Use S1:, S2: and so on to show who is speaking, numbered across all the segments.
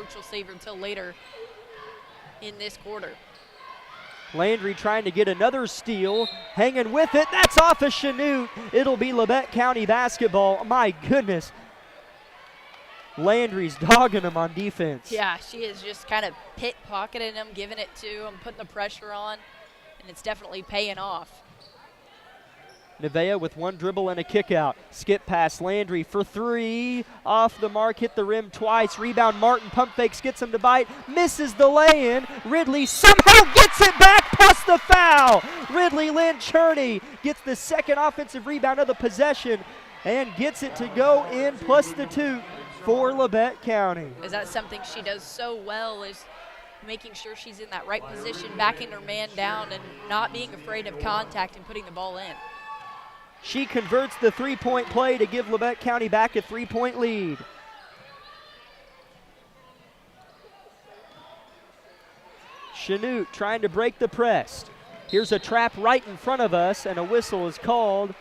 S1: which she'll save until later in this quarter.
S2: Landry trying to get another steal, hanging with it. That's off of Chanute. It'll be Labette County basketball. My goodness. Landry's dogging him on defense.
S1: Yeah, she is just kind of pocketing him, giving it to him, putting the pressure on, and it's definitely paying off.
S2: Nevaeh with one dribble and a kick out. Skip pass, Landry for three. Off the mark, hit the rim twice. Rebound, Martin, pump fakes, gets him to bite. Misses the lay-in. Ridley somehow gets it back plus the foul. Ridley Lynn Cherney gets the second offensive rebound of the possession and gets it to go in plus the two for Labette County.
S1: Is that something she does so well, is making sure she's in that right position, backing her man down and not being afraid of contact and putting the ball in.
S2: She converts the three-point play to give Labette County back a three-point lead. Chanute trying to break the press. Here's a trap right in front of us, and a whistle is called,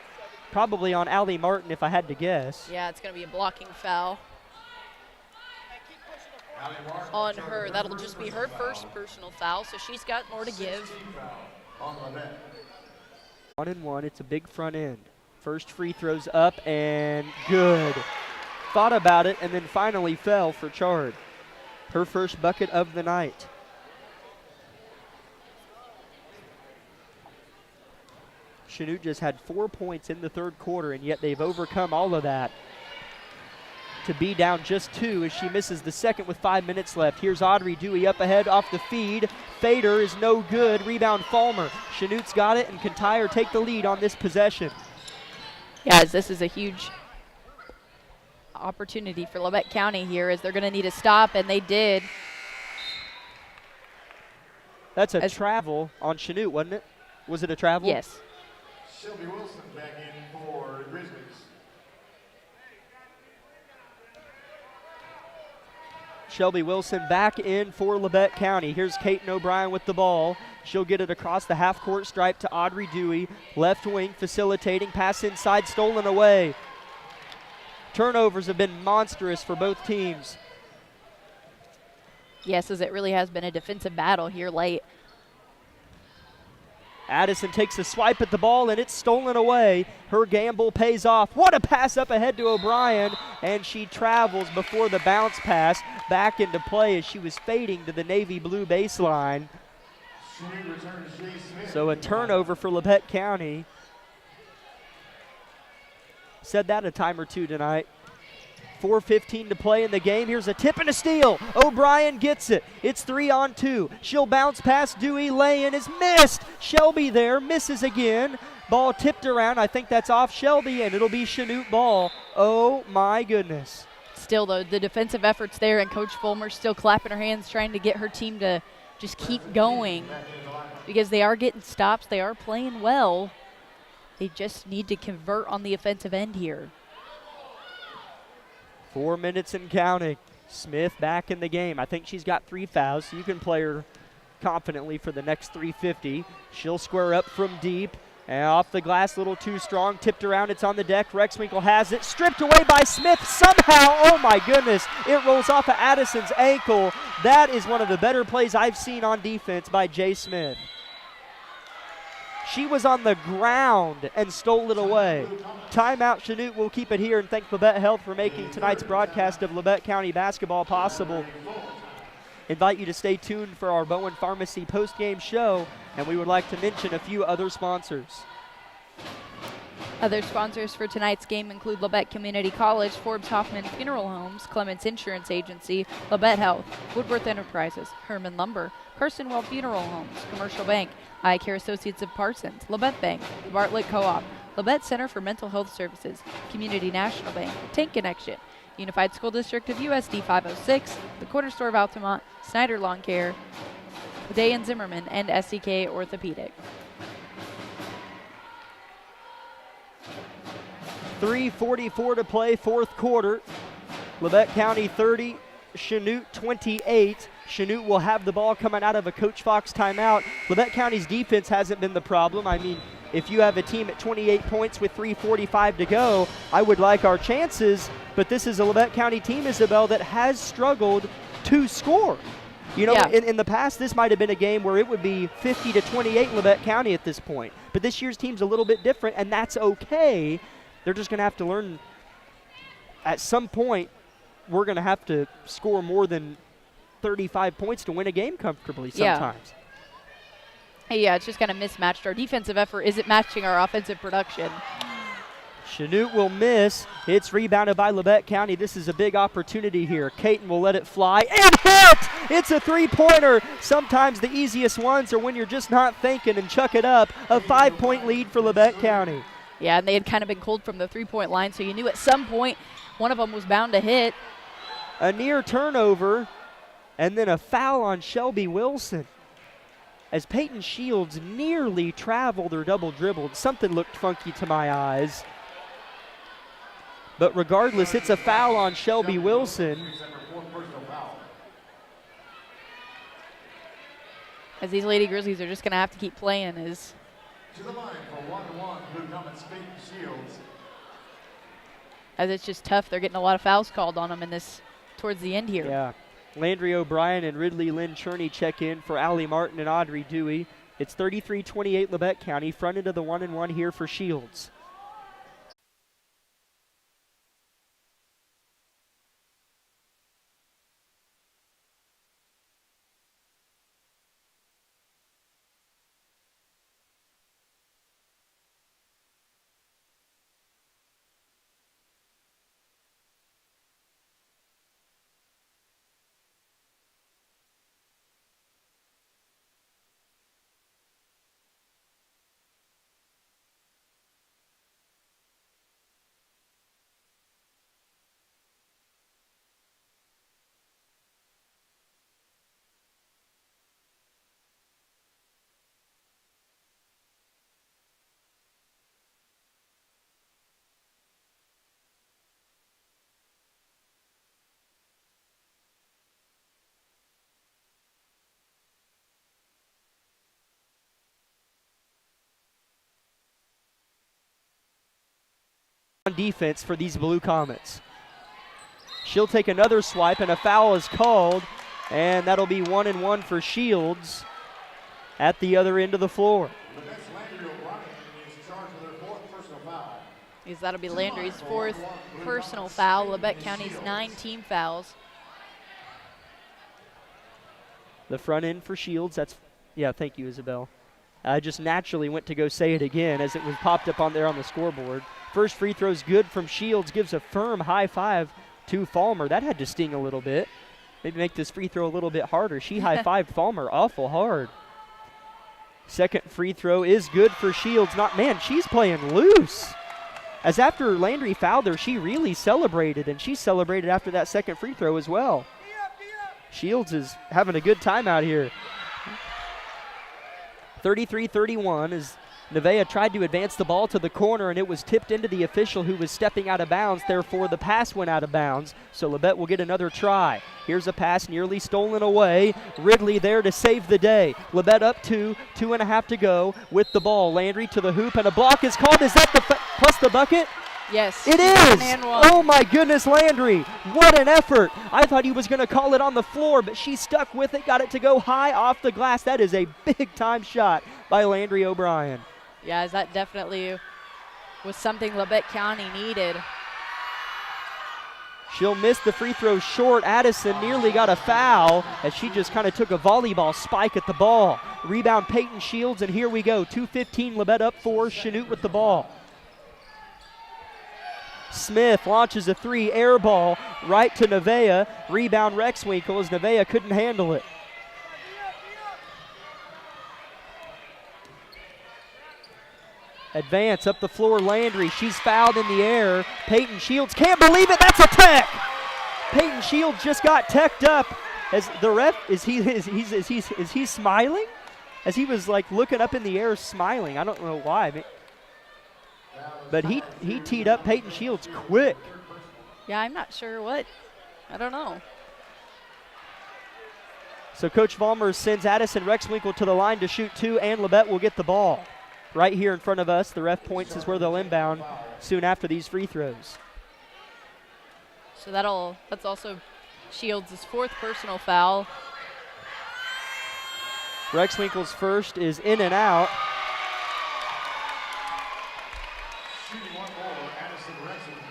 S2: probably on Allie Martin if I had to guess.
S1: Yeah, it's going to be a blocking foul on her. That'll just be her first personal foul, so she's got more to give.
S2: 1-and-1, it's a big front end. First free throws up and good. Thought about it and then finally fell for Chard. Her first bucket of the night. Chanute just had 4 points in the third quarter, and yet they've overcome all of that to be down just two as she misses the second with 5 minutes left. Here's Audrey Dewey up ahead off the feed. Fader is no good. Rebound Falmer. Chanute's got it and can tie or take the lead on this possession.
S1: Yeah, as this is a huge opportunity for Labette County here, as they're going to need a stop, and they did.
S2: That's a travel on Chanute, wasn't it? Was it a travel?
S1: Yes.
S3: Shelby Wilson back in for Grizzlies.
S2: Shelby Wilson back in for Labette County. Here's Kaiten O'Brien with the ball. She'll get it across the half-court stripe to Audrey Dewey. Left wing facilitating. Pass inside, stolen away. Turnovers have been monstrous for both teams.
S1: Yes, as it really has been a defensive battle here late.
S2: Addison takes a swipe at the ball, and it's stolen away. Her gamble pays off. What a pass up ahead to O'Brien, and she travels before the bounce pass back into play as she was fading to the navy blue baseline. So a turnover for Labette County. Said that a time or two tonight. 4:15 to play in the game. Here's a tip and a steal. O'Brien gets it. It's 3-on-2. She'll bounce past Dewey. Lay-in is missed. Shelby there misses again. Ball tipped around. I think that's off Shelby, and it'll be Chanute ball. Oh, my goodness.
S1: Still, though, the defensive efforts there, and Coach Fulmer still clapping her hands, trying to get her team to just keep going because they are getting stops. They are playing well. They just need to convert on the offensive end here.
S2: 4 minutes and counting. Smith back in the game. I think she's got 3 fouls, so you can play her confidently for the next 350. She'll square up from deep. And off the glass, a little too strong. Tipped around, it's on the deck. Rexwinkle has it. Stripped away by Smith somehow. Oh, my goodness. It rolls off of Addison's ankle. That is one of the better plays I've seen on defense by Jay Smith. She was on the ground and stole it away. Timeout, Chanute will keep it here, and thank Labette Health for making tonight's broadcast of Labette County basketball possible. Invite you to stay tuned for our Bowen Pharmacy post-game show, and we would like to mention a few other sponsors.
S1: Other sponsors for tonight's game include Labette Community College, Forbes Hoffman Funeral Homes, Clements Insurance Agency, Labette Health, Woodworth Enterprises, Herman Lumber, Personwell Funeral Homes, Commercial Bank, Eye Care Associates of Parsons, Labette Bank, Bartlett Co-op, Labette Center for Mental Health Services, Community National Bank, Tank Connection, Unified School District of USD 506, the Corner Store of Altamont, Snyder Lawn Care, Day and Zimmerman, and SCK Orthopedic.
S2: 3:44 to play, fourth quarter. Labette County 30, Chanute 28. Chanute will have the ball coming out of a Coach Fox timeout. Labette County's defense hasn't been the problem. I mean, if you have a team at 28 points with 3:45 to go, I would like our chances. But this is a Labette County team, Isabel, that has struggled 2 score. You know,
S1: Yeah.
S2: in the past, this might have been a game where it would be 50-28 Labette County at this point. But this year's team's a little bit different, and that's okay. They're just going to have to learn at some point we're going to have to score more than 35 points to win a game comfortably sometimes.
S1: Yeah, it's just kind of mismatched. Our defensive effort isn't matching our offensive production.
S2: Chanute will miss. It's rebounded by Labette County. This is a big opportunity here. Caton will let it fly and hit! It's a 3-pointer. Sometimes the easiest ones are when you're just not thinking and chuck it up. A 5-point lead for Labette County.
S1: Yeah, and they had kind of been cold from the 3-point line, so you knew at some point one of them was bound to hit.
S2: A near turnover, and then a foul on Shelby Wilson. As Peyton Shields nearly traveled or double dribbled, something looked funky to my eyes. But regardless, it's a foul on Shelby Wilson.
S1: As these Lady Grizzlies are just going to have to keep playing.
S3: To the line for 1-1, Blue Comets Peyton Shields.
S1: As it's just tough. They're getting a lot of fouls called on them in this towards the end here.
S2: Yeah. Landry O'Brien and Ridley Lynn Cherney check in for Allie Martin and Audrey Dewey. It's 33-28 Labette County. Front end of the 1-1 here for Shields. On defense for these Blue Comets. She'll take another swipe, and a foul is called, and that'll be 1-1 for Shields at the other end of the floor.
S1: That'll be Landry's 4th personal foul. Labette County's 9 team fouls.
S2: The front end for Shields. Thank you, Isabel. I just naturally went to go say it again as it was popped up on there on the scoreboard. First free throw's good from Shields, gives a firm high five to Falmer. That had to sting a little bit. Maybe make this free throw a little bit harder. She high-fived Falmer awful hard. Second free throw is good for Shields. She's playing loose. As after Landry fouled her, she really celebrated, and she celebrated after that second free throw as well. Shields is having a good time out here. 33-31 as Nevaeh tried to advance the ball to the corner, and it was tipped into the official who was stepping out of bounds. Therefore, the pass went out of bounds. So Labette will get another try. Here's a pass nearly stolen away. Ridley there to save the day. Labette up 2.5 to go with the ball. Landry to the hoop, and a block is called. Is that plus the bucket?
S1: Yes.
S2: It is! Oh my goodness, Landry. What an effort. I thought he was going to call it on the floor, but she stuck with it, got it to go high off the glass. That is a big-time shot by Landry O'Brien.
S1: Yeah, that definitely was something Labette County needed.
S2: She'll miss the free throw short. Addison nearly got a foul as she just kind of took a volleyball spike at the ball. Rebound Peyton Shields, and here we go. 2:15, Labette up 4, Chanute with the ball. Smith launches a 3, air ball right to Nevaeh. Rebound Rexwinkle as Nevaeh couldn't handle it. Advance up the floor, Landry. She's fouled in the air. Peyton Shields can't believe it. That's a tech. Peyton Shields just got teched up. As the ref is he smiling? As he was like looking up in the air, smiling. I don't know why. But he teed up Peyton Shields quick.
S1: Yeah, I'm not sure what. I don't know.
S2: So Coach Vollmer sends Addison Rexwinkle to the line to shoot 2, and Labette will get the ball. Right here in front of us, the ref points is where they'll inbound soon after these free throws.
S1: So that's also Shields' 4th personal foul.
S2: Rexwinkle's first is in and out.
S3: Shooting one more, Addison Rexwinkle.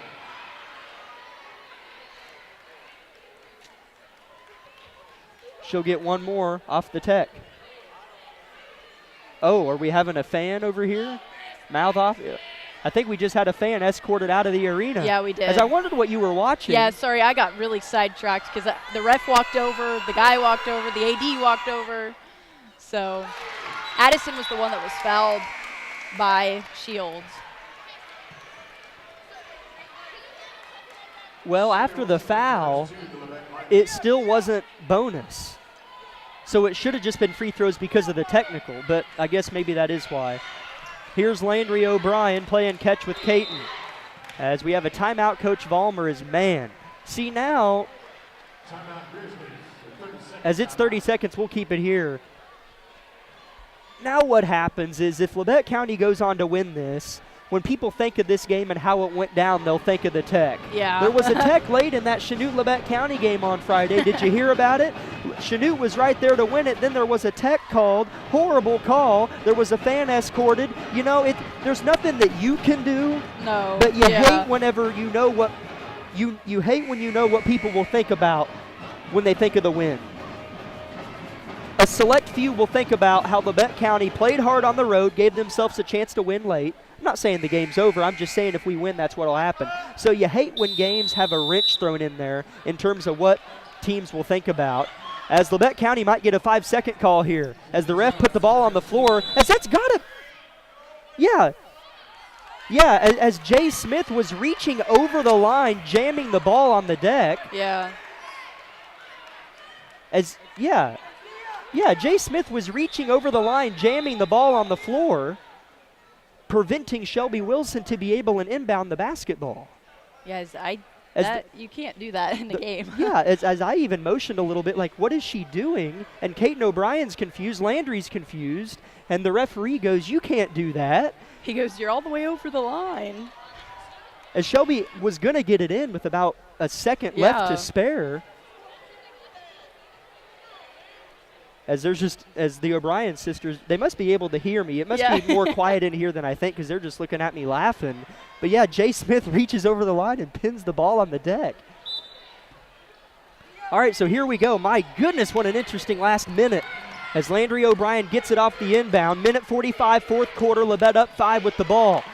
S2: She'll get one more off the tech. Oh, are we having a fan over here? Mouth off? I think we just had a fan escorted out of the arena.
S1: Yeah, we did.
S2: As I wondered what you were watching.
S1: Yeah, sorry, I got really sidetracked because the ref walked over, the guy walked over, the AD walked over. So Addison was the one that was fouled by Shields.
S2: Well, after the foul, it still wasn't bonus. So it should have just been free throws because of the technical, but I guess maybe that is why. Here's Landry O'Brien playing catch with Caton. As we have a timeout, Coach Vollmer is man. See now, as it's 30 seconds, we'll keep it here. Now what happens is if Labette County goes on to win this, when people think of this game and how it went down, they'll think of the tech.
S1: Yeah.
S2: There was a tech late in that Chanute-Labette County game on Friday. Did you hear about it? Chanute was right there to win it. Then there was a tech called, horrible call. There was a fan escorted. You know, there's nothing that you can do.
S1: No.
S2: But you hate whenever you know what you hate when you know what people will think about when they think of the win. A select few will think about how Labette County played hard on the road, gave themselves a chance to win late. I'm not saying the game's over. I'm just saying if we win, that's what'll happen. So you hate when games have a wrench thrown in there in terms of what teams will think about. As Labette County might get a 5-second call here. As the ref put the ball on the floor. As that's got to, as Jay Smith was reaching over the line, jamming the ball on the deck.
S1: Yeah.
S2: Jay Smith was reaching over the line, jamming the ball on the floor, preventing Shelby Wilson to be able to inbound the basketball.
S1: Yeah, you can't do that in the game.
S2: Yeah, as I even motioned a little bit, like, what is she doing? And Caton O'Brien's confused, Landry's confused, and the referee goes, you can't do that.
S1: He goes, you're all the way over the line.
S2: As Shelby was going to get it in with about a second left to spare. As the O'Brien sisters, they must be able to hear me. It must be more quiet in here than I think because they're just looking at me laughing. But yeah, Jay Smith reaches over the line and pins the ball on the deck. All right, so here we go. My goodness, what an interesting last minute. As Landry O'Brien gets it off the inbound. Minute 45, fourth quarter, Labette up 5 with the ball.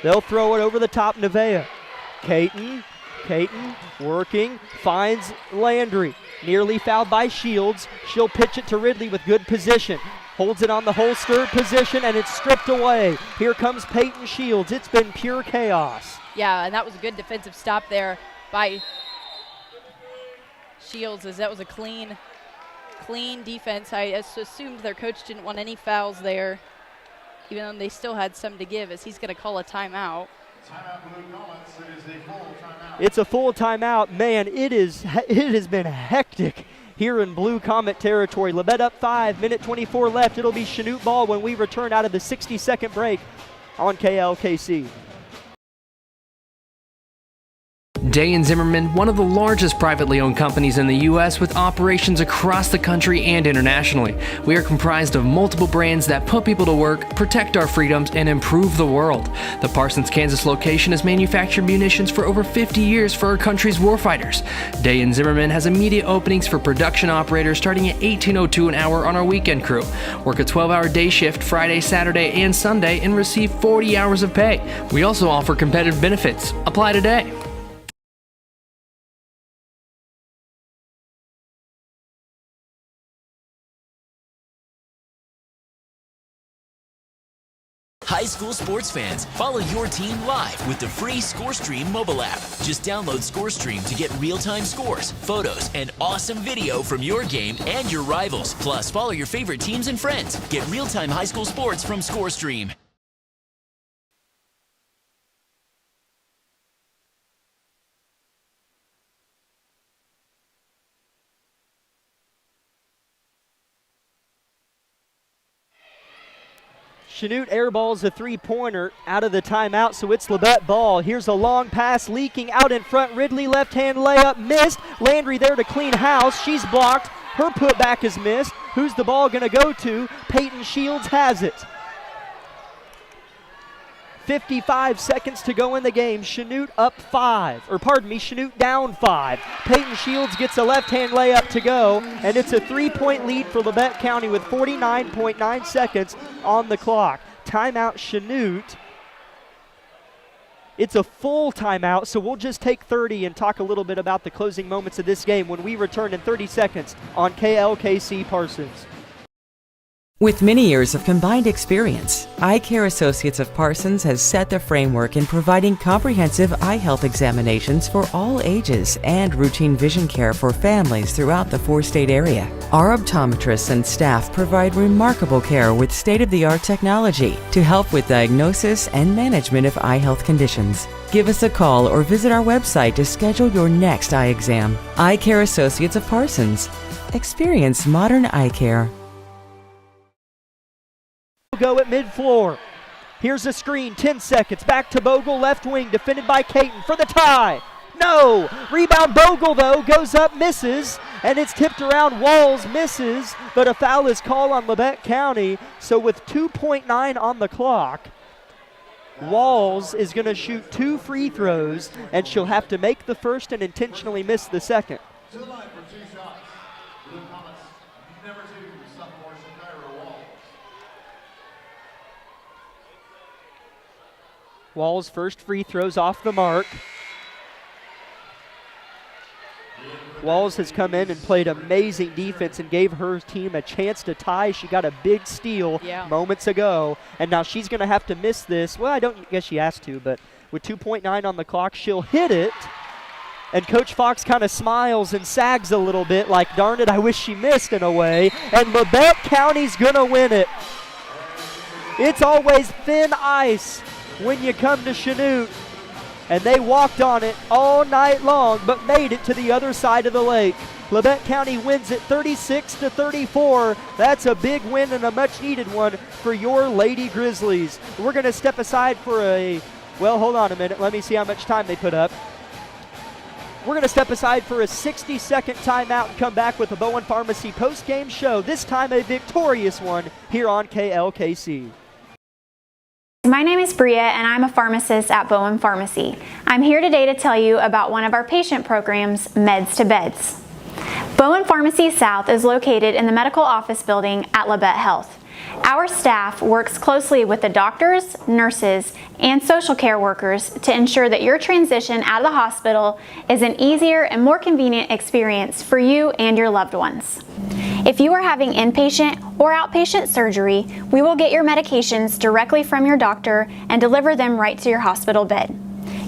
S2: They'll throw it over the top, Nevaeh. Caton working, finds Landry. Nearly fouled by Shields. She'll pitch it to Ridley with good position. Holds it on the holster position, and it's stripped away. Here comes Peyton Shields. It's been pure chaos.
S1: Yeah, and that was a good defensive stop there by Shields, as that was a clean defense. I assumed their coach didn't want any fouls there, even though they still had some to give, as he's going to call a timeout.
S3: Timeout, Blue Comets. It is a full timeout.
S2: It's a full timeout. Man, it has been hectic here in Blue Comet territory. Labette up 5, minute 24 left. It'll be Chanute ball when we return out of the 60-second break on KLKC.
S4: Day & Zimmerman, one of the largest privately owned companies in the U.S. with operations across the country and internationally. We are comprised of multiple brands that put people to work, protect our freedoms, and improve the world. The Parsons, Kansas location has manufactured munitions for over 50 years for our country's warfighters. Day & Zimmerman has immediate openings for production operators starting at $18.02 an hour on our weekend crew. Work a 12-hour day shift Friday, Saturday, and Sunday and receive 40 hours of pay. We also offer competitive benefits. Apply today.
S5: High school sports fans, follow your team live with the free ScoreStream mobile app. Just download ScoreStream to get real-time scores, photos, and awesome video from your game and your rivals. Plus, follow your favorite teams and friends. Get real-time high school sports from ScoreStream.
S2: Chanute airballs a three-pointer out of the timeout, so it's Labette ball. Here's a long pass leaking out in front. Ridley left-hand layup missed. Landry there to clean house. She's blocked. Her putback is missed. Who's the ball going to go to? Peyton Shields has it. 55 seconds to go in the game. Chanute up 5, or pardon me, Chanute down 5. Peyton Shields gets a left-hand layup to go, and it's a 3-point lead for Labette County with 49.9 seconds on the clock. Timeout Chanute. It's a full timeout, so we'll just take 30 and talk a little bit about the closing moments of this game when we return in 30 seconds on KLKC Parsons.
S6: With many years of combined experience, Eye Care Associates of Parsons has set the framework in providing comprehensive eye health examinations for all ages and routine vision care for families throughout the 4-state area. Our optometrists and staff provide remarkable care with state-of-the-art technology to help with diagnosis and management of eye health conditions. Give us a call or visit our website to schedule your next eye exam. Eye Care Associates of Parsons. Experience modern eye care.
S2: Go at mid-floor. Here's a screen, 10 seconds. Back to Bogle, left wing, defended by Caton for the tie. No! Rebound Bogle, though, goes up, misses, and it's tipped around. Walls misses, but a foul is called on Labette County. So with 2.9 on the clock, Walls is going to shoot 2 free throws, and she'll have to make the first and intentionally miss the second.
S3: To the line for 2 shots. Blue Comets, number 2, sophomore Shakira Walls.
S2: Walls' first free throws off the mark. Walls has come in and played amazing defense and gave her team a chance to tie. She got a big steal moments ago, and now she's going to have to miss this. Well, I don't guess she has to, but with 2.9 on the clock, she'll hit it. And Coach Fox kind of smiles and sags a little bit like, darn it, I wish she missed in a way. And Labette County's going to win it. It's always thin ice when you come to Chanute, and they walked on it all night long but made it to the other side of the lake. Labette County wins it 36-34. That's a big win and a much needed one for your Lady Grizzlies. We're going to step aside for well, hold on a minute. Let me see how much time they put up. We're going to step aside for a 60-second timeout and come back with the Bowen Pharmacy post-game show, this time a victorious one here on KLKC.
S7: My name is Bria and I'm a pharmacist at Bowen Pharmacy. I'm here today to tell you about one of our patient programs, Meds to Beds. Bowen Pharmacy South is located in the medical office building at Labette Health. Our staff works closely with the doctors, nurses, and social care workers to ensure that your transition out of the hospital is an easier and more convenient experience for you and your loved ones. If you are having inpatient or outpatient surgery, we will get your medications directly from your doctor and deliver them right to your hospital bed.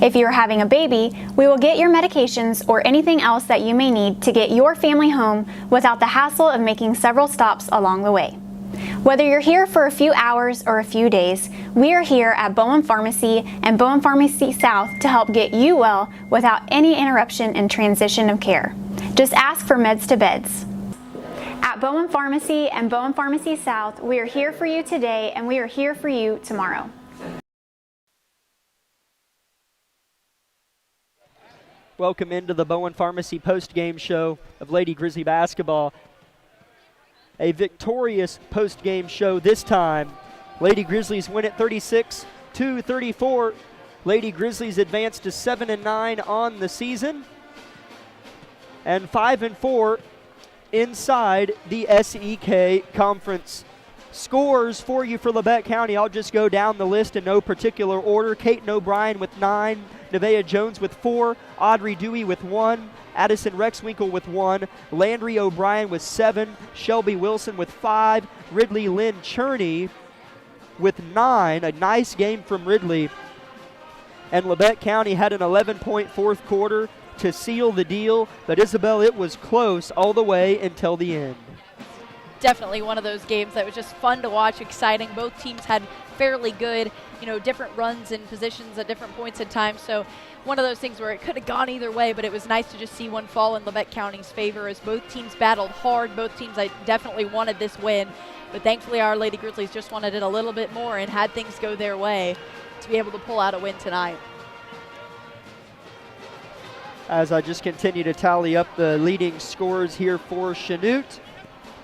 S7: If you are having a baby, we will get your medications or anything else that you may need to get your family home without the hassle of making several stops along the way. Whether you're here for a few hours or a few days, we are here at Bowen Pharmacy and Bowen Pharmacy South to help get you well without any interruption in transition of care. Just ask for Meds to Beds. At Bowen Pharmacy and Bowen Pharmacy South, we are here for you today and we are here for you tomorrow.
S2: Welcome into the Bowen Pharmacy post-game show of Lady Grizzly basketball. A victorious post-game show this time. Lady Grizzlies win it 36-34. Lady Grizzlies advance to 7-9 on the season and 5-4 inside the SEK Conference. Scores for you for Labette County. I'll just go down the list in no particular order. Caton O'Brien with 9, Nevaeh Jones with 4, Audrey Dewey with 1, Addison Rexwinkle with 1, Landry O'Brien with 7, Shelby Wilson with 5, Ridley Lynn Cherney with 9. A nice game from Ridley. And Labette County had an 11-point fourth quarter to seal the deal, but Isabel, it was close all the way until the end.
S1: Definitely one of those games that was just fun to watch, exciting. Both teams had fairly good, different runs and positions at different points in time. So one of those things where it could have gone either way, but it was nice to just see one fall in Labette County's favor as both teams battled hard. Both teams definitely wanted this win, but thankfully Our Lady Grizzlies just wanted it a little bit more and had things go their way to be able to pull out a win tonight.
S2: As I just continue to tally up the leading scores here for Chanute,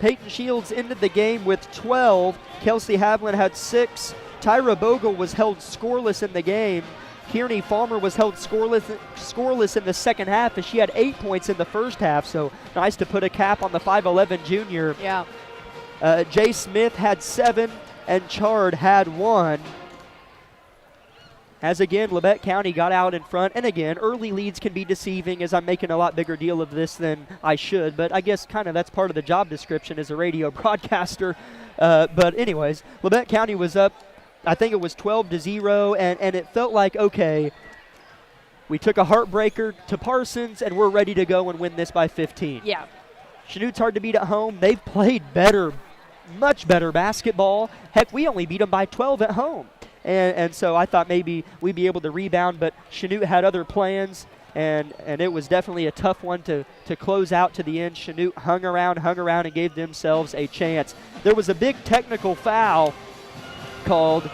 S2: Peyton Shields ended the game with 12. Kelsey Havlin had 6. Tyra Bogle was held scoreless in the game. Kearney Farmer was held scoreless in the second half as she had 8 points in the first half, so nice to put a cap on the 5'11 junior.
S1: Yeah.
S2: Jay Smith had 7 and Chard had 1. As again, Labette County got out in front, and again, early leads can be deceiving as I'm making a lot bigger deal of this than I should, but I guess kind of that's part of the job description as a radio broadcaster. But anyways, Labette County was up, I think it was 12-0, and it felt like, okay, we took a heartbreaker to Parsons, and we're ready to go and win this by 15.
S1: Yeah.
S2: Chanute's hard to beat at home. They've played better, much better basketball. Heck, we only beat them by 12 at home. And so I thought maybe we'd be able to rebound, but Chanute had other plans, and it was definitely a tough one to close out to the end. Chanute hung around, and gave themselves a chance. There was a big technical foul called.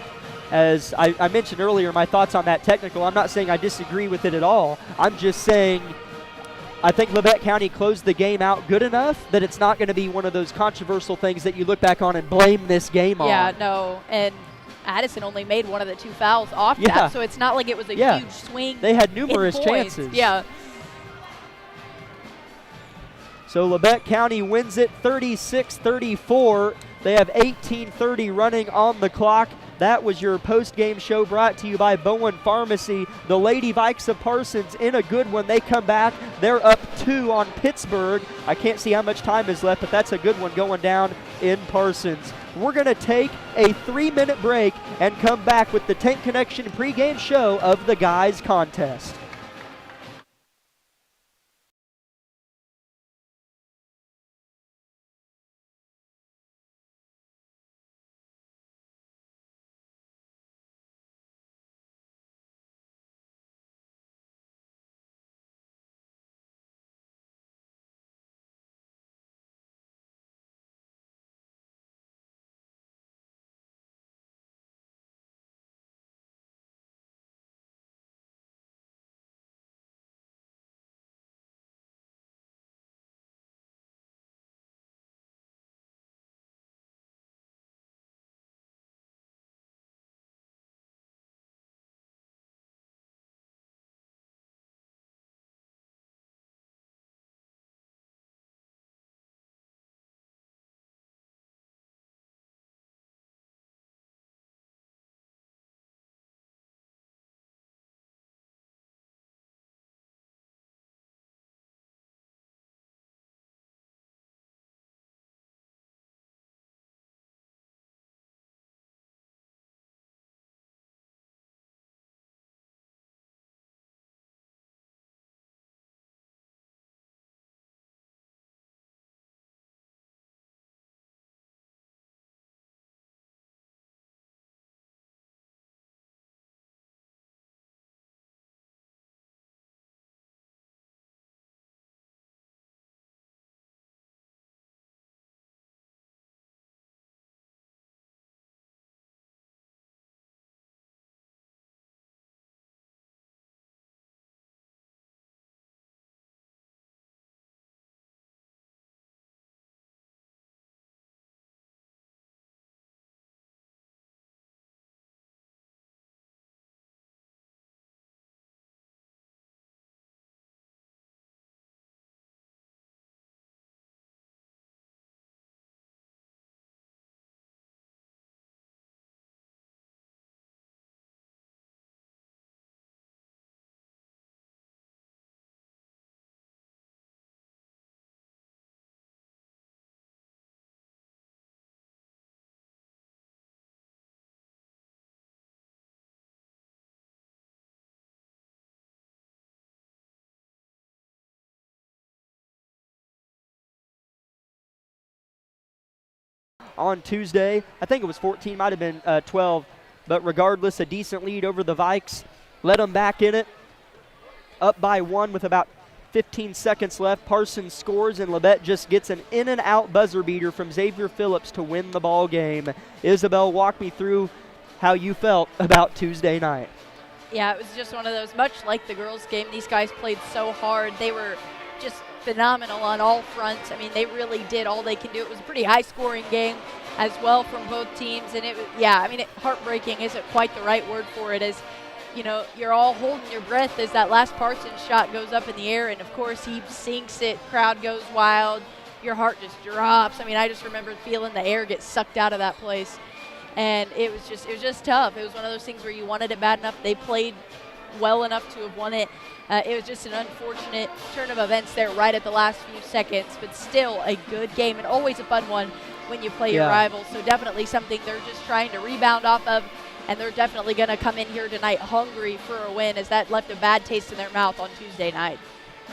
S2: As I mentioned earlier, my thoughts on that technical, I'm not saying I disagree with it at all. I'm just saying I think Labette County closed the game out good enough that it's not going to be one of those controversial things that you look back on and blame this game on.
S1: Yeah, no, and Addison only made one of the 2 fouls off that, so it's not like it was a huge swing.
S2: They had numerous chances.
S1: Yeah.
S2: So Labette County wins it 36-34. They have 18:30 running on the clock. That was your post-game show brought to you by Bowen Pharmacy. The Lady Vikes of Parsons in a good one. They come back. They're up 2 on Pittsburgh. I can't see how much time is left, but that's a good one going down in Parsons. We're going to take a 3-minute break and come back with the Tank Connection pregame show of the Guys Contest. On Tuesday, I think it was 14, might have been 12. But regardless, a decent lead over the Vikes. Let them back in it. Up by 1 with about 15 seconds left. Parsons scores, and Labette just gets an in-and-out buzzer beater from Xavier Phillips to win the ball game. Isabel, walk me through how you felt about Tuesday night.
S1: Yeah, it was just one of those, much like the girls' game, these guys played so hard. They were just phenomenal on all fronts. I mean, they really did all they can do. It was a pretty high-scoring game as well from both teams. And heartbreaking isn't quite the right word for it, as you know, you're all holding your breath as that last Parsons shot goes up in the air, and of course he sinks it, crowd goes wild, your heart just drops. I mean, I just remember feeling the air get sucked out of that place, and it was just tough. It was one of those things where you wanted it bad enough. They played well enough to have won it. It was just an unfortunate turn of events there right at the last few seconds, but still a good game and always a fun one when you play your rivals. So definitely something they're just trying to rebound off of. And they're definitely going to come in here tonight hungry for a win, as that left a bad taste in their mouth on Tuesday night.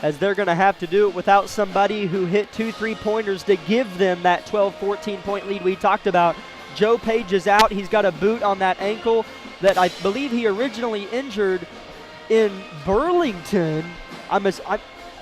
S2: As they're going to have to do it without somebody who hit 2 3-pointers to give them that 12-14 point lead we talked about. Joe Page is out. He's got a boot on that ankle that I believe he originally injured in Burlington.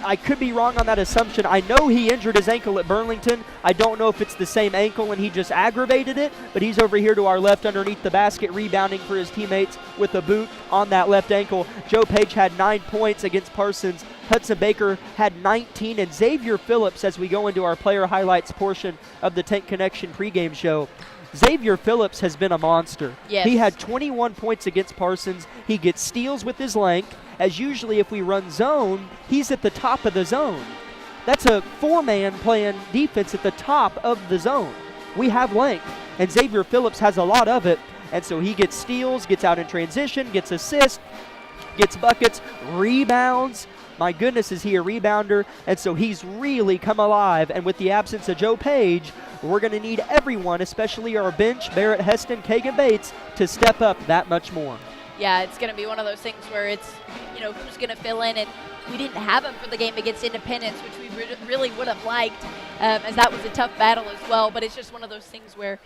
S2: I could be wrong on that assumption. I know he injured his ankle at Burlington. I don't know if it's the same ankle and he just aggravated it, but he's over here to our left underneath the basket rebounding for his teammates with a boot on that left ankle. Joe Page had 9 points against Parsons. Hudson Baker had 19, and Xavier Phillips, as we go into our player highlights portion of the Tank Connection pregame show, Xavier Phillips has been a monster.
S1: Yes.
S2: He had 21 points against Parsons. He gets steals with his length, as usually if we run zone, he's at the top of the zone. That's a 4-man playing defense at the top of the zone. We have length, and Xavier Phillips has a lot of it, and so he gets steals, gets out in transition, gets assists, gets buckets, rebounds. My goodness, is he a rebounder? And so he's really come alive, and with the absence of Joe Page, we're going to need everyone, especially our bench, Barrett Heston, Kagan Bates, to step up that much more.
S1: Yeah, it's going to be one of those things where it's, you know, who's going to fill in, and we didn't have him for the game against Independence, which we really would have liked, as that was a tough battle as well, but it's just one of those things where,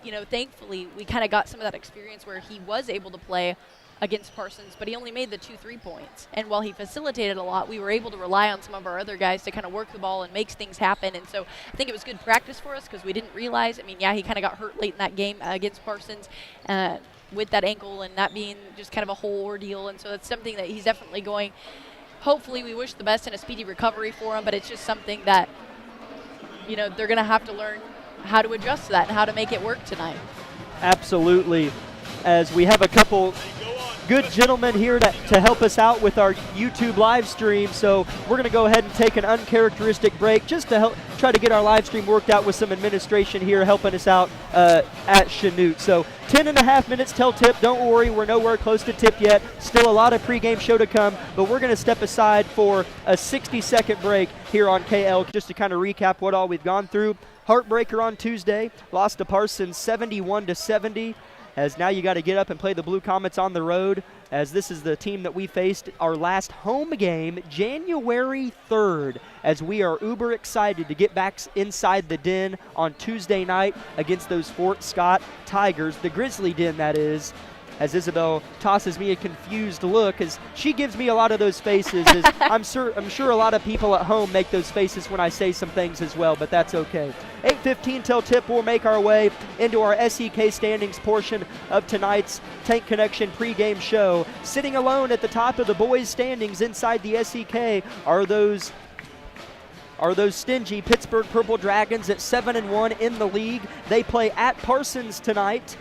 S1: you know, thankfully we kind of got some of that experience where he was able to play against Parsons, but he only made the 2 3-points. And while he facilitated a lot, we were able to rely on some of our other guys to kind of work the ball and make things happen. And so I think it was good practice for us because we didn't realize. I mean, yeah, he kind of got hurt late in that game against Parsons with that ankle and that being just kind of a whole ordeal. And so that's something that he's definitely going. Hopefully we wish the best and a speedy recovery for him, but it's just something that, you know, they're going to have to learn how to adjust to that and how to make it work tonight.
S2: Absolutely. As we have a couple good gentlemen here to help us out with our YouTube live stream. So we're going to go ahead and take an uncharacteristic break just to help try to get our live stream worked out with some administration here helping us out at Chanute. So 10.5 minutes till tip. Don't worry, we're nowhere close to tip yet. Still a lot of pregame show to come, but we're going to step aside for a 60-second break here on KL just to kind of recap what all we've gone through. Heartbreaker on Tuesday, lost to Parsons 71-70. As now you got to get up and play the Blue Comets on the road, as this is the team that we faced our last home game January 3rd, as we are uber excited to get back inside the den on Tuesday night against those Fort Scott Tigers, the Grizzly Den that is, as Isabel tosses me a confused look as she gives me a lot of those faces. As I'm sure a lot of people at home make those faces when I say some things as well, but that's okay. 8:15 till tip, we'll make our way into our SEK standings portion of tonight's Tank Connection pregame show. Sitting alone at the top of the boys' standings inside the SEK are those stingy Pittsburgh Purple Dragons at 7-1 in the league. They play at Parsons tonight.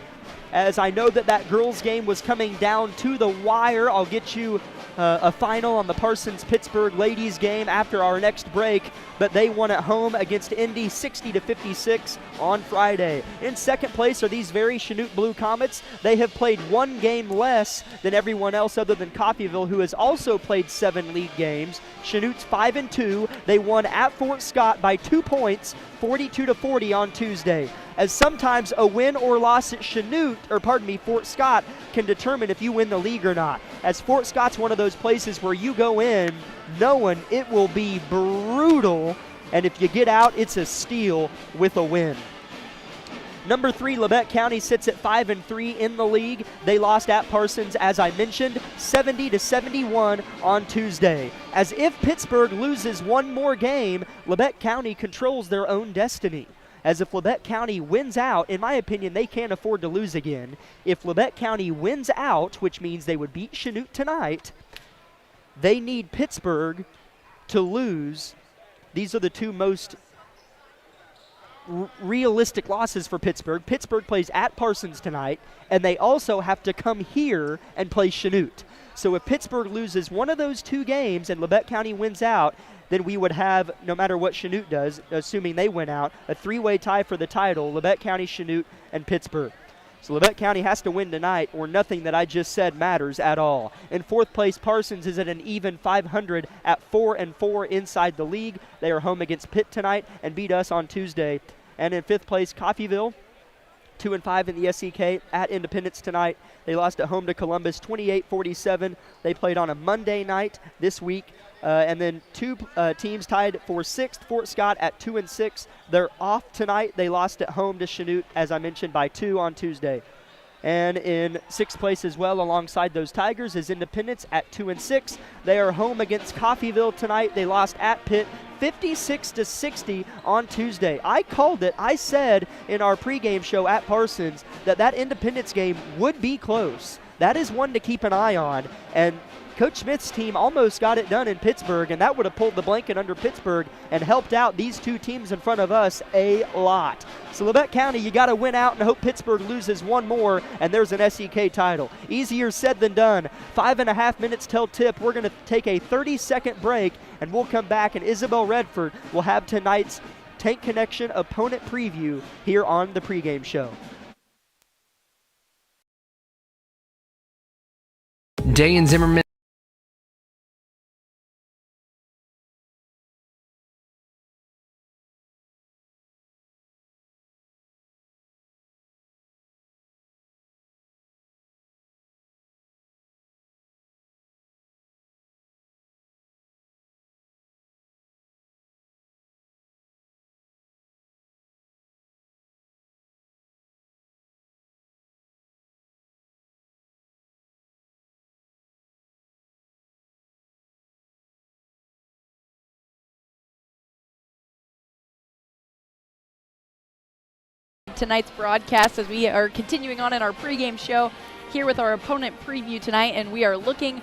S2: As I know that girls' game was coming down to the wire, I'll get you a final on the Parsons-Pittsburgh ladies' game after our next break, but they won at home against Indy 60-56 on Friday. In second place are these very Chanute Blue Comets. They have played 1 game less than everyone else other than Coffeyville, who has also played 7 league games. Chanute's 5-2. They won at Fort Scott by 2 points, 42-40 on Tuesday. As sometimes a win or loss at Fort Scott can determine if you win the league or not. As Fort Scott's one of those places where you go in knowing it will be brutal, and if you get out, it's a steal with a win. Number 3, Labette County sits at 5-3 in the league. They lost at Parsons, as I mentioned, 70-71 on Tuesday. As if Pittsburgh loses one more game, Labette County controls their own destiny. As if Labette County wins out, in my opinion, they can't afford to lose again. If Labette County wins out, which means they would beat Chanute tonight, they need Pittsburgh to lose. These are the two most realistic losses for Pittsburgh. Pittsburgh plays at Parsons tonight, and they also have to come here and play Chanute. So if Pittsburgh loses one of those two games and Labette County wins out, then we would have, no matter what Chanute does, assuming they win out, a three-way tie for the title, Labette County, Chanute, and Pittsburgh. So Labette County has to win tonight, or nothing that I just said matters at all. In fourth place, Parsons is at an even 500 at 4-4 inside the league. They are home against Pitt tonight and beat us on Tuesday. And in fifth place, Coffeyville, 2-5 in the SEK at Independence tonight. They lost at home to Columbus 28-47. They played on a Monday night this week. And then two teams tied for sixth, Fort Scott at 2-6. They're off tonight. They lost at home to Chanute, as I mentioned, by 2 on Tuesday. And in sixth place as well, alongside those Tigers, is Independence at 2-6. They are home against Coffeyville tonight. They lost at Pitt 56-60 on Tuesday. I called it. I said in our pregame show at Parsons that Independence game would be close. That is one to keep an eye on. And Coach Smith's team almost got it done in Pittsburgh, and that would have pulled the blanket under Pittsburgh and helped out these two teams in front of us a lot. So Labette County, you got to win out and hope Pittsburgh loses one more, and there's an SEK title. Easier said than done. 5.5 minutes till tip. We're going to take a 30-second break, and we'll come back, and Isabel Redford will have tonight's Tank Connection opponent preview here on the pregame show.
S4: Day in Zimmerman.
S1: Tonight's broadcast as we are continuing on in our pregame show here with our opponent preview tonight, and we are looking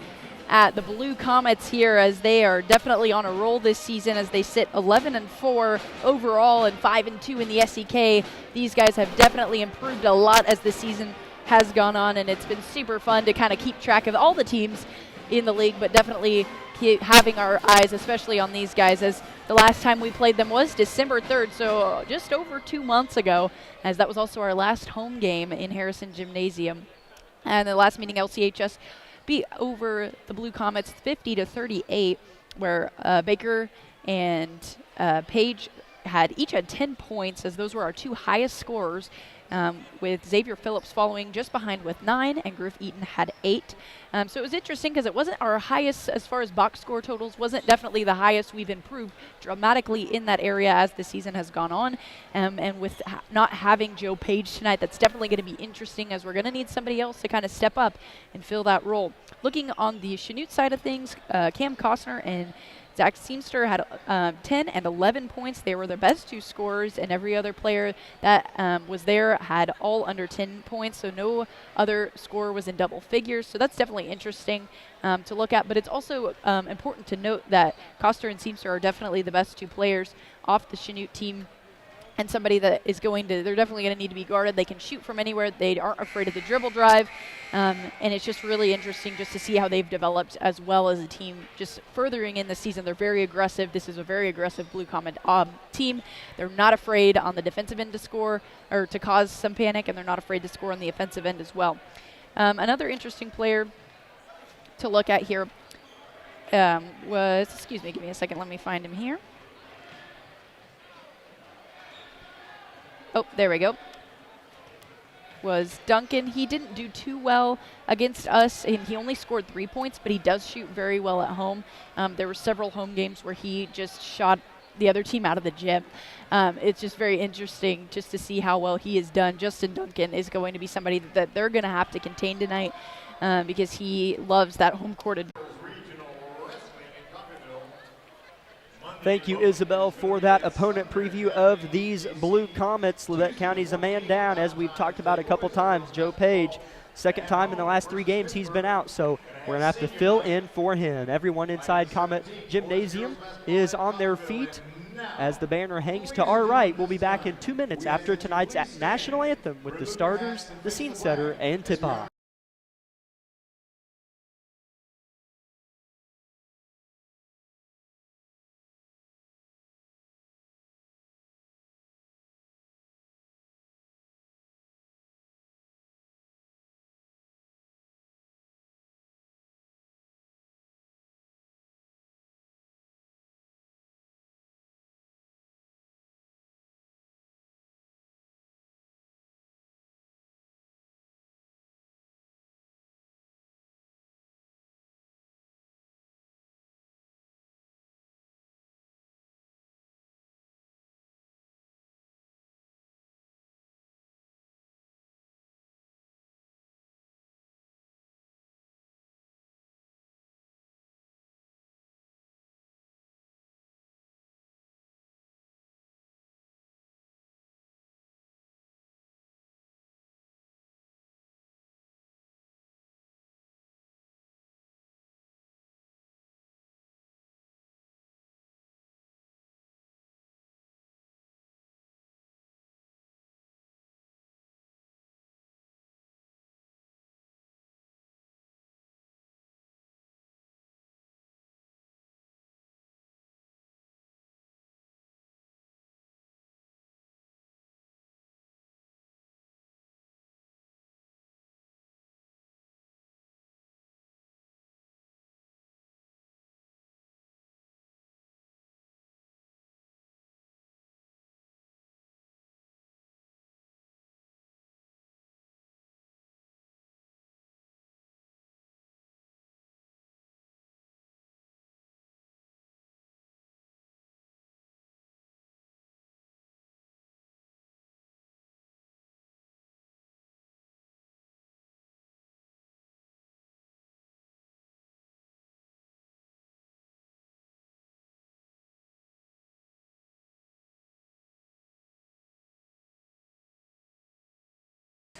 S1: at the Blue Comets here as they are definitely on a roll this season as they sit 11-4 overall and 5-2 in the SEK. These guys have definitely improved a lot as the season has gone on, and it's been super fun to kind of keep track of all the teams in the league, but definitely keep having our eyes especially on these guys, as the last time we played them was December 3rd, so just over 2 months ago, as that was also our last home game in Harrison Gymnasium. And the last meeting, LCHS beat over the Blue Comets 50-38, where Baker and Page each had 10 points, as those were our two highest scorers, with Xavier Phillips following just behind with 9, and Griff Eaton had 8. So it was interesting because it wasn't our highest as far as box score totals, wasn't definitely the highest. We've improved dramatically in that area as the season has gone on. And with not having Joe Page tonight, that's definitely going to be interesting, as we're going to need somebody else to kind of step up and fill that role. Looking on the Chanute side of things, Cam Costner and Zach Seamster had 10 and 11 points. They were their best two scorers, and every other player that was there had all under 10 points, so no other scorer was in double figures. So that's definitely interesting to look at, but it's also important to note that Costner and Seamster are definitely the best two players off the Chanute team, and somebody that is they're definitely going to need to be guarded. They can shoot from anywhere. They aren't afraid of the dribble drive. And it's just really interesting just to see how they've developed as well as a team just furthering in the season. They're very aggressive. This is a very aggressive Blue Comet team. They're not afraid on the defensive end to score or to cause some panic, and they're not afraid to score on the offensive end as well. Another interesting player to look at here was, excuse me, give me a second. Let me find him here. Oh, there we go. Was Duncan. He didn't do too well against us, and he only scored 3 points, but he does shoot very well at home. There were several home games where he just shot the other team out of the gym. It's just very interesting just to see how well he has done. Justin Duncan is going to be somebody that they're going to have to contain tonight because he loves that home court advantage.
S2: Thank you, Isabel, for that opponent preview of these Blue Comets. Labette County's a man down, as we've talked about a couple times. Joe Page, second time in the last 3 games he's been out, so we're going to have to fill in for him. Everyone inside Comet Gymnasium is on their feet as the banner hangs to our right. We'll be back in 2 minutes after tonight's national anthem with the starters, the scene setter, and tip-off.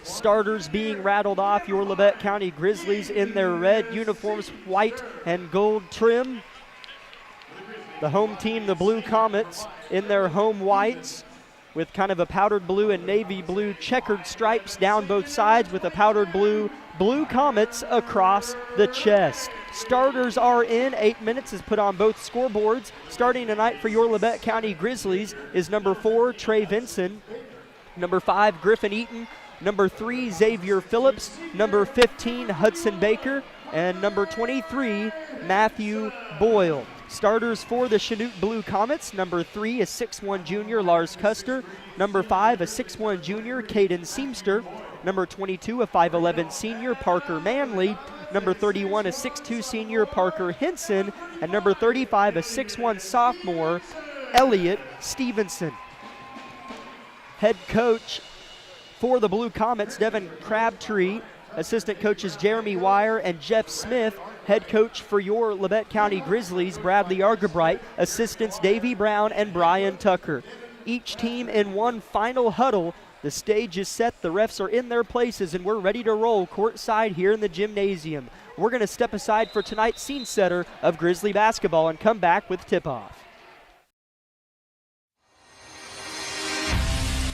S2: Starters being rattled off. Your Labette County Grizzlies in their red uniforms, white and gold trim. The home team, the Blue Comets, in their home whites with kind of a powdered blue and navy blue checkered stripes down both sides with a powdered blue Blue Comets across the chest. Starters are in. 8 minutes is put on both scoreboards. Starting tonight for your Labette County Grizzlies is number 4, Trey Vinson. Number 5, Griffin Eaton. Number 3, Xavier Phillips. Number 15, Hudson Baker. And number 23, Matthew Boyle. Starters for the Chanute Blue Comets. Number 3, a 6'1 junior, Lars Custer. Number 5, a 6'1 junior, Caden Seamster. Number 22, a 5'11 senior, Parker Manley. Number 31, a 6'2 senior, Parker Henson. And number 35, a 6'1 sophomore, Elliot Stevenson. Head coach for the Blue Comets, Devin Crabtree. Assistant coaches Jeremy Wire and Jeff Smith. Head coach for your Labette County Grizzlies, Bradley Argabright. Assistants Davey Brown and Brian Tucker. Each team in one final huddle. The stage is set, the refs are in their places, and we're ready to roll courtside here in the gymnasium. We're going to step aside for tonight's scene setter of Grizzly basketball and come back with tip-off.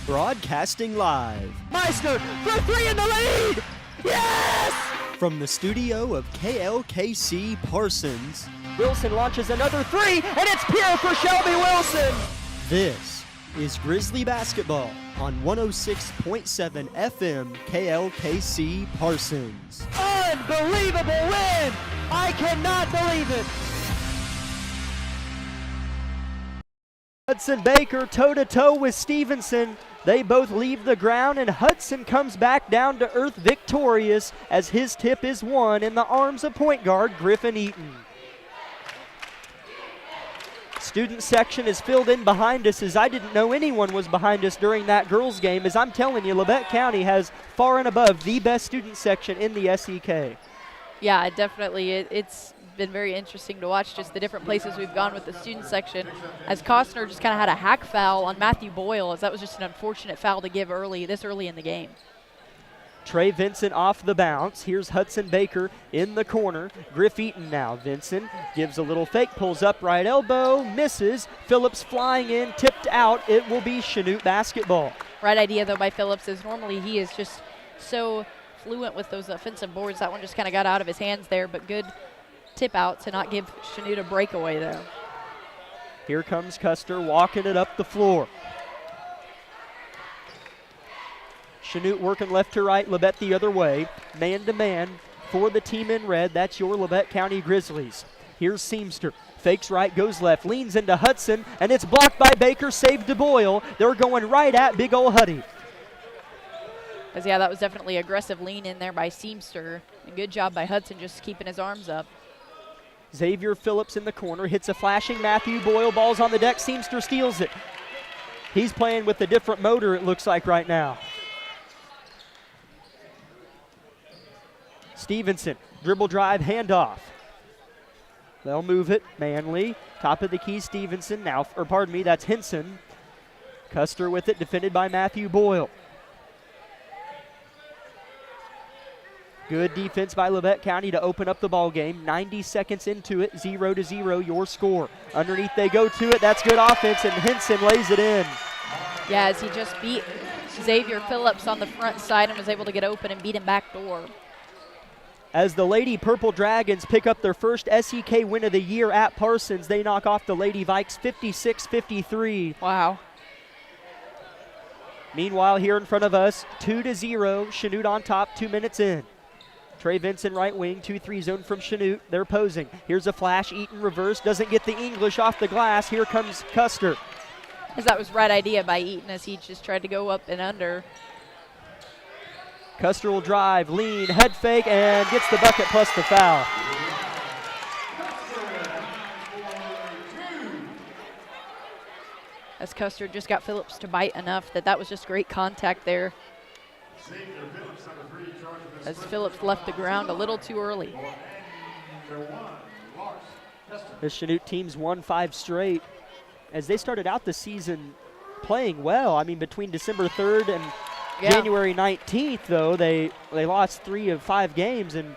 S2: Broadcasting live. Meister for 3 in the lead! Yes! From the studio of KLKC Parsons. Wilson launches another 3, and it's pure for Shelby Wilson! This is Grizzly basketball on 106.7 FM KLKC Parsons. Unbelievable win! I cannot believe it! Hudson Baker toe-to-toe with Stevenson. They both leave the ground, and Hudson comes back down to earth victorious as his tip is won in the arms of point guard Griffin Eaton. Student section is filled in behind us, as I didn't know anyone was behind us during that girls game, as I'm telling you, Labette County has far and above the best student section in the SEK.
S1: Yeah, definitely. It's been very interesting to watch just the different places we've gone with the student section, as Costner just kind of had a hack foul on Matthew Boyle, as that was just an unfortunate foul to give this early in the game.
S2: Trey Vincent off the bounce. Here's Hudson Baker in the corner. Griff Eaton now. Vincent gives a little fake, pulls up right elbow, misses. Phillips flying in, tipped out. It will be Chanute basketball.
S1: Right idea, though, by Phillips, as normally he is just so fluent with those offensive boards. That one just kind of got out of his hands there, but good tip out to not give Chanute a breakaway, though.
S2: Here comes Custer walking it up the floor. Chanute working left to right, Labette the other way. Man to man for the team in red. That's your Labette County Grizzlies. Here's Seamster. Fakes right, goes left, leans into Hudson, and it's blocked by Baker, saved to Boyle. They're going right at big ol' Huddy.
S1: Yeah, that was definitely aggressive lean in there by Seamster. And good job by Hudson just keeping his arms up.
S2: Xavier Phillips in the corner, hits a flashing Matthew Boyle, ball's on the deck, Seamster steals it. He's playing with a different motor, it looks like right now. Stevenson, dribble drive, handoff. They'll move it, Manley, top of the key, Stevenson now, or pardon me, that's Henson. Custer with it, defended by Matthew Boyle. Good defense by Labette County to open up the ball game. 90 seconds into it, 0-0, your score. Underneath they go to it, that's good offense, and Henson lays it in.
S1: Yeah, as he just beat Xavier Phillips on the front side and was able to get open and beat him backdoor.
S2: As the Lady Purple Dragons pick up their first SEK win of the year at Parsons, they knock off the Lady Vikes 56-53.
S1: Wow.
S2: Meanwhile, here in front of us, 2-0, Chanute on top, 2 minutes in. Trey Vincent right wing, 2-3 zone from Chanute. They're posing. Here's a flash, Eaton reverse, doesn't get the English off the glass. Here comes Custer.
S1: As that was right idea by Eaton, as he just tried to go up and under.
S2: Custer will drive, lean, head fake, and gets the bucket plus the foul.
S1: As Custer just got Phillips to bite enough that was just great contact there. As Phillips left the ground a little too early.
S2: The Chanute team's won 5 straight. As they started out the season playing well, I mean, between December 3rd and January 19th, though, they lost 3 of 5 games, and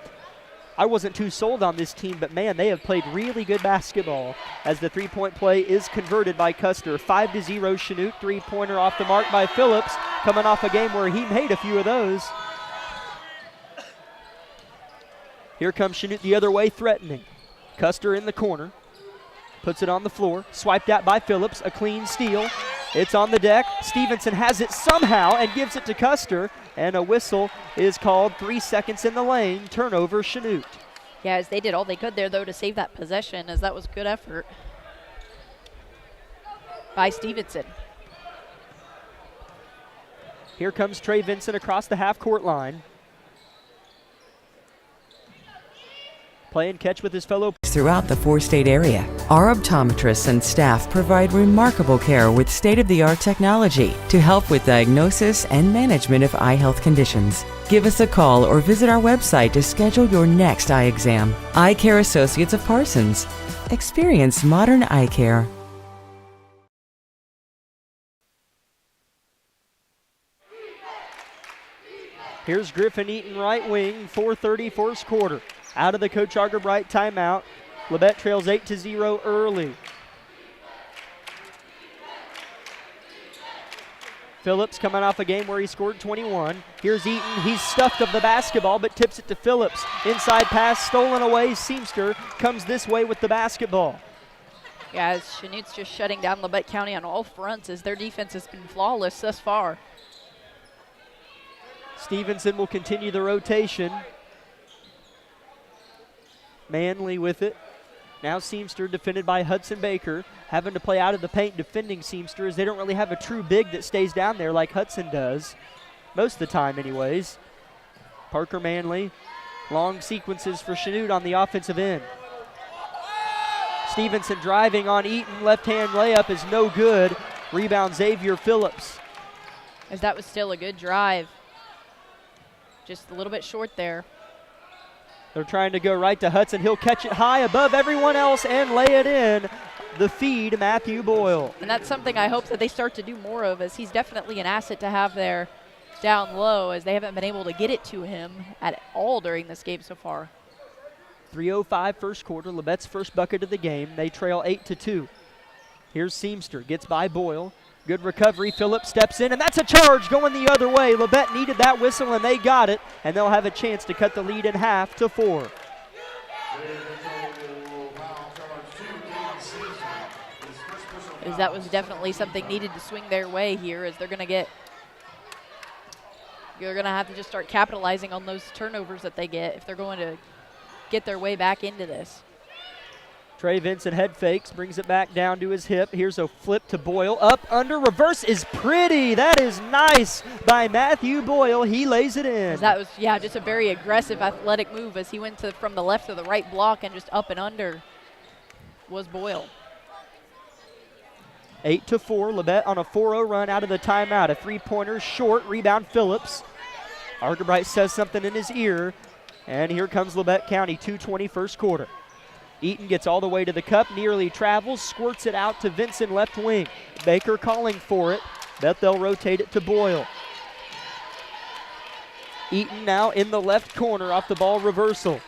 S2: I wasn't too sold on this team, but man, they have played really good basketball as the three-point play is converted by Custer. 5-0 Chanute, three-pointer off the mark by Phillips, coming off a game where he made a few of those. Here comes Chanute the other way, threatening. Custer in the corner, puts it on the floor, swiped out by Phillips, a clean steal. It's on the deck. Stevenson has it somehow and gives it to Custer, and a whistle is called. 3 seconds in the lane. Turnover, Chanute.
S1: Yeah, as they did all they could there, though, to save that possession, as that was good effort by Stevenson.
S2: Here comes Trey Vincent across the half-court line. Play and catch with his fellow
S6: throughout the 4-state area. Our optometrists and staff provide remarkable care with state-of-the-art technology to help with diagnosis and management of eye health conditions. Give us a call or visit our website to schedule your next eye exam. Eye Care Associates of Parsons. Experience modern eye care.
S2: Here's Griffin Eaton right wing, 4:30 first quarter. Out of the Coach Argerbright timeout. Labette trails 8-0 early. Phillips coming off a game where he scored 21. Here's Eaton. He's stuffed of the basketball but tips it to Phillips. Inside pass stolen away. Seamster comes this way with the basketball.
S1: Yeah, as Chanute's just shutting down Labette County on all fronts as their defense has been flawless thus far.
S2: Stevenson will continue the rotation. Manley with it. Now Seamster defended by Hudson Baker, having to play out of the paint defending Seamster as they don't really have a true big that stays down there like Hudson does, most of the time anyways. Parker Manley, long sequences for Chanute on the offensive end. Stevenson driving on Eaton. Left-hand layup is no good. Rebound Xavier Phillips.
S1: As that was still a good drive. Just a little bit short there.
S2: They're trying to go right to Hudson. He'll catch it high above everyone else and lay it in. The feed, Matthew Boyle.
S1: And that's something I hope that they start to do more of, as he's definitely an asset to have there down low, as they haven't been able to get it to him at all during this game so far.
S2: 3:05 first quarter. Labette's first bucket of the game. They trail 8-2. Here's Seamster. Gets by Boyle. Good recovery. Phillips steps in, and that's a charge going the other way. Labette needed that whistle, and they got it, and they'll have a chance to cut the lead in half to 4.
S1: As that was definitely something needed to swing their way here, as they're going to have to just start capitalizing on those turnovers that they get if they're going to get their way back into this.
S2: Trey Vincent head fakes, brings it back down to his hip. Here's a flip to Boyle. Up, under, reverse is pretty. That is nice by Matthew Boyle. He lays it in.
S1: That was, just a very aggressive, athletic move as he went from the left to the right block, and just up and under was Boyle.
S2: 8-4. Labette on a 4-0 run out of the timeout. A three-pointer short. Rebound Phillips. Argerbright says something in his ear. And here comes Labette County. 2:20 first quarter. Eaton gets all the way to the cup, nearly travels, squirts it out to Vincent left wing. Baker calling for it. Bet they'll rotate it to Boyle. Eaton now in the left corner off the ball reversal.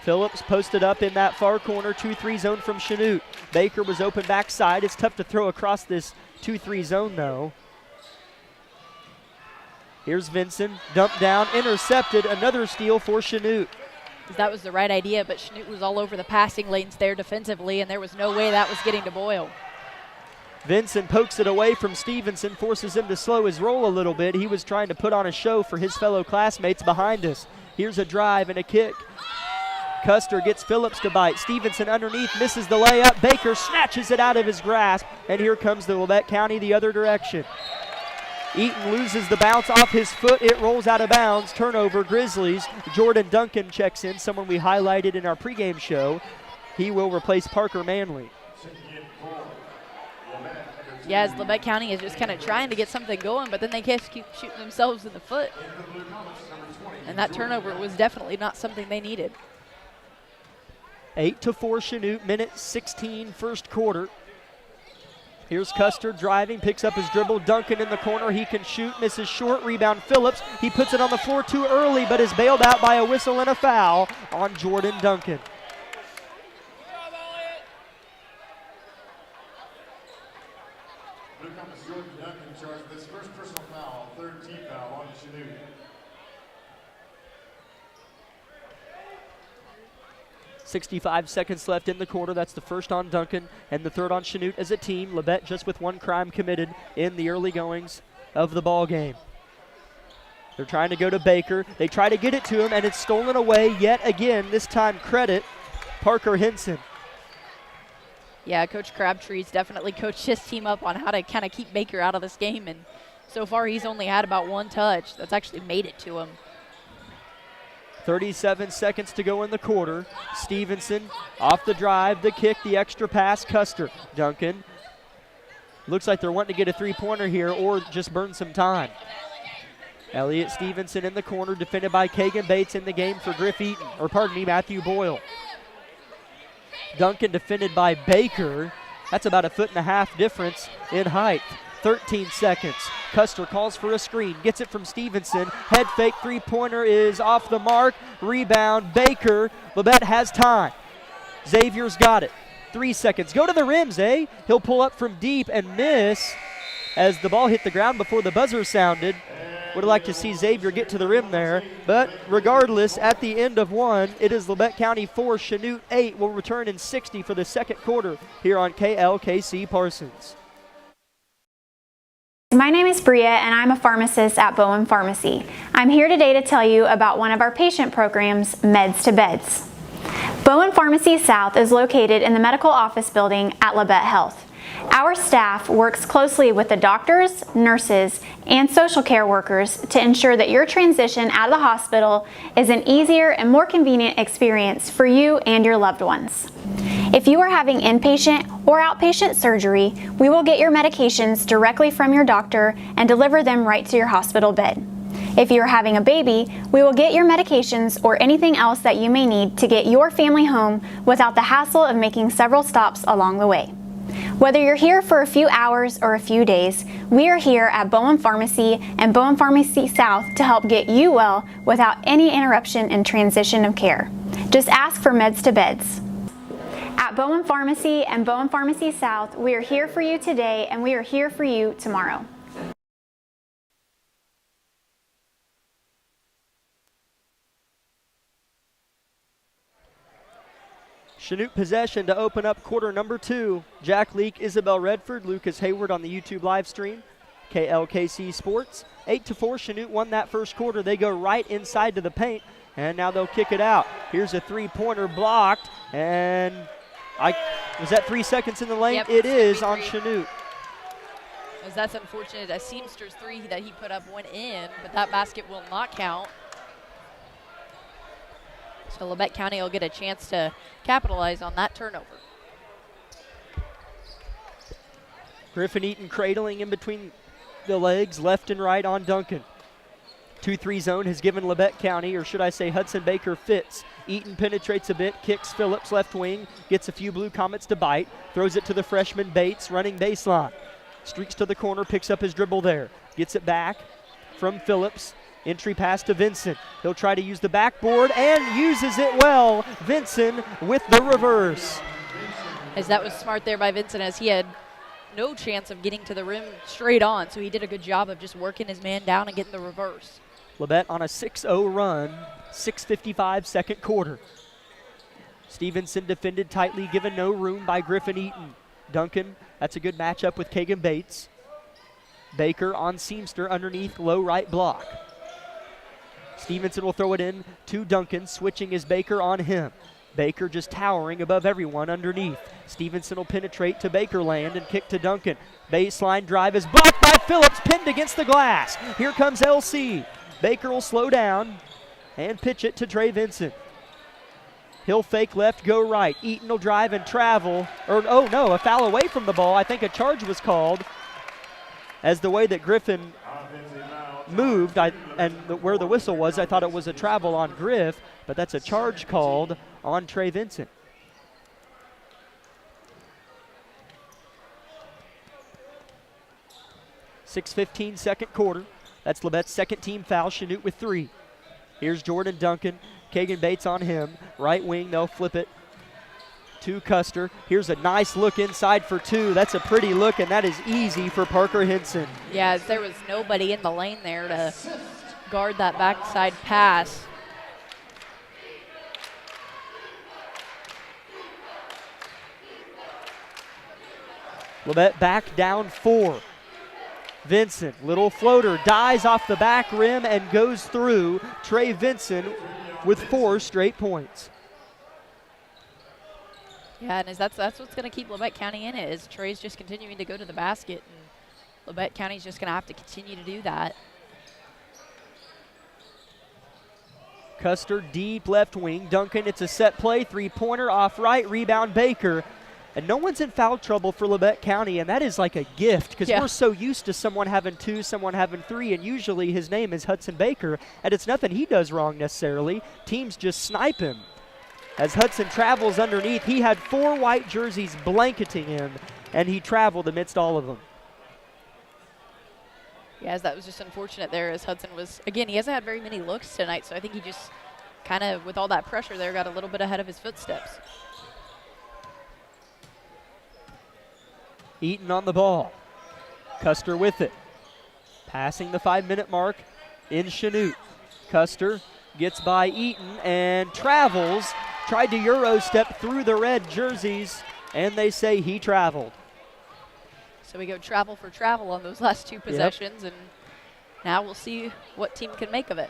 S2: Phillips posted up in that far corner, 2-3 zone from Chanute. Baker was open backside. It's tough to throw across this 2-3 zone though. Here's Vincent, dumped down, intercepted, another steal for Chanute.
S1: That was the right idea, but Chanute was all over the passing lanes there defensively, and there was no way that was getting to Boyle.
S2: Vincent pokes it away from Stevenson, forces him to slow his roll a little bit. He was trying to put on a show for his fellow classmates behind us. Here's a drive and a kick. Custer gets Phillips to bite. Stevenson underneath, misses the layup. Baker snatches it out of his grasp, and here comes the Labette County the other direction. Eaton loses the bounce off his foot. It rolls out of bounds. Turnover, Grizzlies. Jordan Duncan checks in, someone we highlighted in our pregame show. He will replace Parker Manley.
S1: As Labette County is just kind of trying to get something going, but then they just keep shooting themselves in the foot. And that turnover was definitely not something they needed.
S2: 8-4 Chanute, minute 16 first quarter. Here's Custer driving, picks up his dribble. Duncan in the corner, he can shoot, misses short. Rebound Phillips, he puts it on the floor too early, but is bailed out by a whistle and a foul on Jordan Duncan.
S3: Jordan Duncan charged with his first personal foul, third team foul on Chanute.
S2: 65 seconds left in the quarter. That's the first on Duncan and the third on Chanute as a team. Labette just with one crime committed in the early goings of the ball game. They're trying to go to Baker. They try to get it to him, and it's stolen away yet again. This time credit Parker Henson.
S1: Coach Crabtree's definitely coached his team up on how to kind of keep Baker out of this game, and so far he's only had about one touch that's actually made it to him.
S2: 37 seconds to go in the quarter. Stevenson off the drive, the kick, the extra pass. Custer. Duncan. Looks like they're wanting to get a three-pointer here or just burn some time. Elliott Stevenson in the corner, defended by Kagan Bates in the game for Matthew Boyle. Duncan defended by Baker. That's about a 1.5 foot difference in height. 13 seconds. Custer calls for a screen, gets it from Stevenson. Head fake three-pointer is off the mark. Rebound, Baker. Labette has time. Xavier's got it. 3 seconds. Go to the rims, eh? He'll pull up from deep and miss as the ball hit the ground before the buzzer sounded. Would have liked to see Xavier get to the rim there. But regardless, at the end of one, it is Labette County 4, Chanute 8. Will return in 60 for the second quarter here on KLKC Parsons.
S7: My name is Bria, and I'm a pharmacist at Bowen Pharmacy. I'm here today to tell you about one of our patient programs, Meds to Beds. Bowen Pharmacy South is located in the medical office building at Labette Health. Our staff works closely with the doctors, nurses, and social care workers to ensure that your transition out of the hospital is an easier and more convenient experience for you and your loved ones. If you are having inpatient or outpatient surgery, we will get your medications directly from your doctor and deliver them right to your hospital bed. If you are having a baby, we will get your medications or anything else that you may need to get your family home without the hassle of making several stops along the way. Whether you're here for a few hours or a few days, we are here at Bowen Pharmacy and Bowen Pharmacy South to help get you well without any interruption in transition of care. Just ask for Meds to Beds. At Bowen Pharmacy and Bowen Pharmacy South, we are here for you today and we are here for you tomorrow.
S2: Chanute possession to open up quarter number 2. Jack Leak, Isabel Redford, Lucas Hayward on the YouTube live stream. KLKC Sports. 8-4, Chanute won that first quarter. They go right inside to the paint, and now they'll kick it out. Here's a three-pointer blocked, and was that 3 seconds in the lane?
S1: Yep,
S2: it is on Chanute.
S1: That's unfortunate. That Seamster's three that he put up went in, but that basket will not count. So Labette County will get a chance to capitalize on that turnover.
S2: Griffin Eaton cradling in between the legs, left and right on Duncan. 2-3 zone has given Labette County, or should I say Hudson Baker, fits. Eaton penetrates a bit, kicks Phillips left wing, gets a few Blue Comets to bite, throws it to the freshman Bates, running baseline. Streaks to the corner, picks up his dribble there. Gets it back from Phillips. Entry pass to Vincent. He'll try to use the backboard and uses it well. Vincent with the reverse.
S1: As that was smart there by Vincent, as he had no chance of getting to the rim straight on, so he did a good job of just working his man down and getting the reverse.
S2: Labette on a 6-0 run, 6:55 second quarter. Stevenson defended tightly, given no room by Griffin Eaton. Duncan, that's a good matchup with Kagan Bates. Baker on Seamster underneath, low right block. Stevenson will throw it in to Duncan, switching his Baker on him. Baker just towering above everyone underneath. Stevenson will penetrate to Baker land and kick to Duncan. Baseline drive is blocked by Phillips, pinned against the glass. Here comes LC. Baker will slow down and pitch it to Trey Vincent. He'll fake left, go right. Eaton will drive and travel. Oh no, a foul away from the ball. I think a charge was called, as the way that Griffin moved where the whistle was, I thought it was a travel on Griff, but that's a charge called on Trey Vincent. .6:15 second quarter. That's Labette's second team foul. Chanute with 3. Here's Jordan Duncan. Kagan Bates on him. Right wing, they'll flip it to Custer. Here's a nice look inside for 2. That's a pretty look, and that is easy for Parker Henson.
S1: Yeah, there was nobody in the lane there to guard that backside pass.
S2: Labette back down 4. Vincent, little floater, dies off the back rim and goes through. Trey Vincent with 4 straight points.
S1: Yeah, and that's what's going to keep Labette County in it, is Trey's just continuing to go to the basket, and Labette County's just going to have to continue to do that.
S2: Custer deep left wing. Duncan, it's a set play, 3-pointer off right, rebound Baker. And no one's in foul trouble for Labette County, and that is like a gift, because we're so used to someone having 2, someone having 3, and usually his name is Hudson Baker, and it's nothing he does wrong necessarily. Teams just snipe him. As Hudson travels underneath, he had 4 white jerseys blanketing him, and he traveled amidst all of them.
S1: Yeah, that was just unfortunate there, as Hudson was, again, he hasn't had very many looks tonight, so I think he just kind of, with all that pressure there, got a little bit ahead of his footsteps.
S2: Eaton on the ball. Custer with it. Passing the 5-minute mark in Chanute. Custer gets by Eaton and travels. Tried to Euro step through the red jerseys, and they say he traveled.
S1: So we go travel for travel on those last 2 possessions, and now we'll see what team can make of it.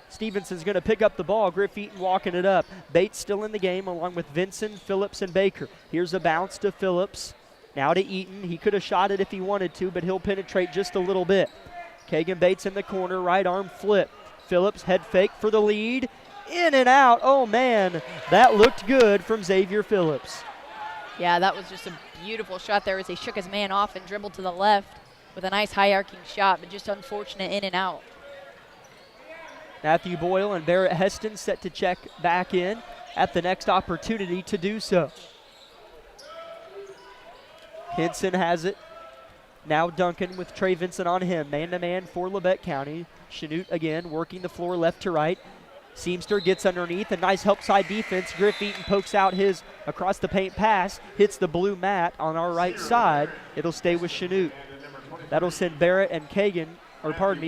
S2: Stevenson's going to pick up the ball. Griff Eaton walking it up. Bates still in the game along with Vincent, Phillips, and Baker. Here's a bounce to Phillips. Now to Eaton. He could have shot it if he wanted to, but he'll penetrate just a little bit. Kagan Bates in the corner, right arm flip. Phillips head fake for the lead. in and out. Oh, man, that looked good from Xavier Phillips.
S1: Yeah, that was just a beautiful shot there as he shook his man off and dribbled to the left with a nice high arcing shot, but just unfortunate in and out.
S2: Matthew Boyle and Barrett Heston set to check back in at the next opportunity to do so. Henson has it. Now Duncan with Trey Vincent on him. Man-to-man for Labette County. Chanute again working the floor left to right. Seamster gets underneath. A nice help side defense. Griff Eaton pokes out his across the paint pass. Hits the blue mat on our right side. It'll stay with Chanute. That'll send Barrett and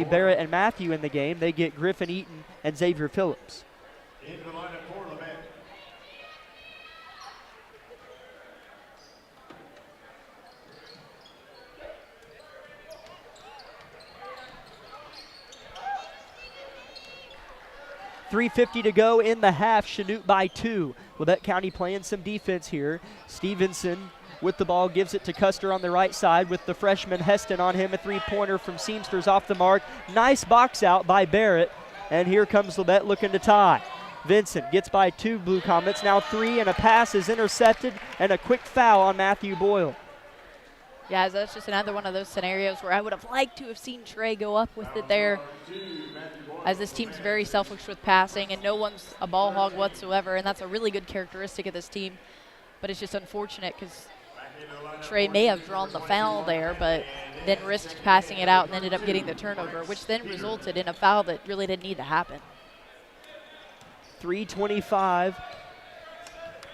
S2: Barrett and Matthew in the game. They get Griffin Eaton and Xavier Phillips.
S3: Into the lineup for Labette.
S2: .350 to go in the half. Chanute by 2. Labette County playing some defense here. Stevenson with the ball gives it to Custer on the right side with the freshman Heston on him. A three-pointer from Seamsters off the mark. Nice box out by Barrett. And here comes Labette looking to tie. Vincent gets by 2 Blue Comets. Now 3, and a pass is intercepted, and a quick foul on Matthew Boyle.
S1: Yeah, that's just another one of those scenarios where I would have liked to have seen Trey go up with it there, as this team's very selfish with passing, and no one's a ball hog whatsoever, and that's a really good characteristic of this team. But it's just unfortunate because Trey may have drawn the foul there, but then risked passing it out and ended up getting the turnover, which then resulted in a foul that really didn't need to happen.
S2: 3:25,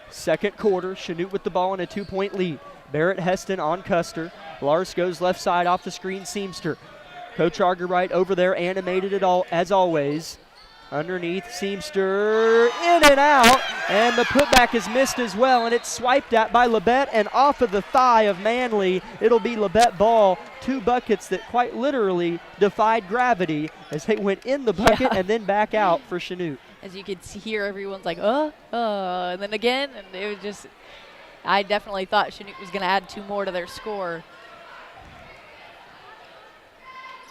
S2: second quarter. Chanute with the ball in a 2-point lead. Barrett Heston on Custer. Lars goes left side off the screen. Seamster. Coach Argerbright over there, animated it all as always. Underneath, Seamster in and out, and the putback is missed as well, and it's swiped at by Labette and off of the thigh of Manley. It'll be Labette ball. 2 buckets that quite literally defied gravity as they went in the bucket and then back out for Chanute.
S1: As you could hear, everyone's like, and then again, and it was just, I definitely thought Chanute was going to add 2 more to their score.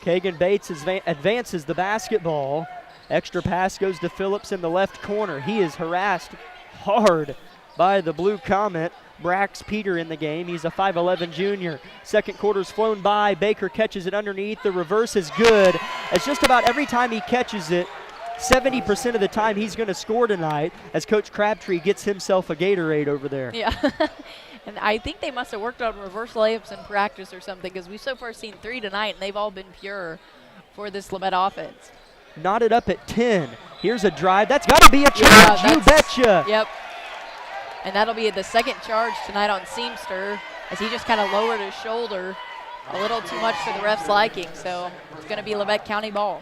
S2: Kagan Bates advances the basketball. Extra pass goes to Phillips in the left corner. He is harassed hard by the Blue Comet. Brax Peter in the game. He's a 5'11 junior. Second quarter's flown by. Baker catches it underneath. The reverse is good. It's just about every time he catches it, 70% of the time he's going to score tonight, as Coach Crabtree gets himself a Gatorade over there.
S1: Yeah. And I think they must have worked on reverse layups in practice or something, because we've so far seen 3 tonight, and they've all been pure for this Labette offense.
S2: Knotted up at 10. Here's a drive. That's got to be a charge. You betcha.
S1: Yep. And that'll be the second charge tonight on Seamster, as he just kind of lowered his shoulder a little too much for the ref's liking. So it's going to be Labette County ball.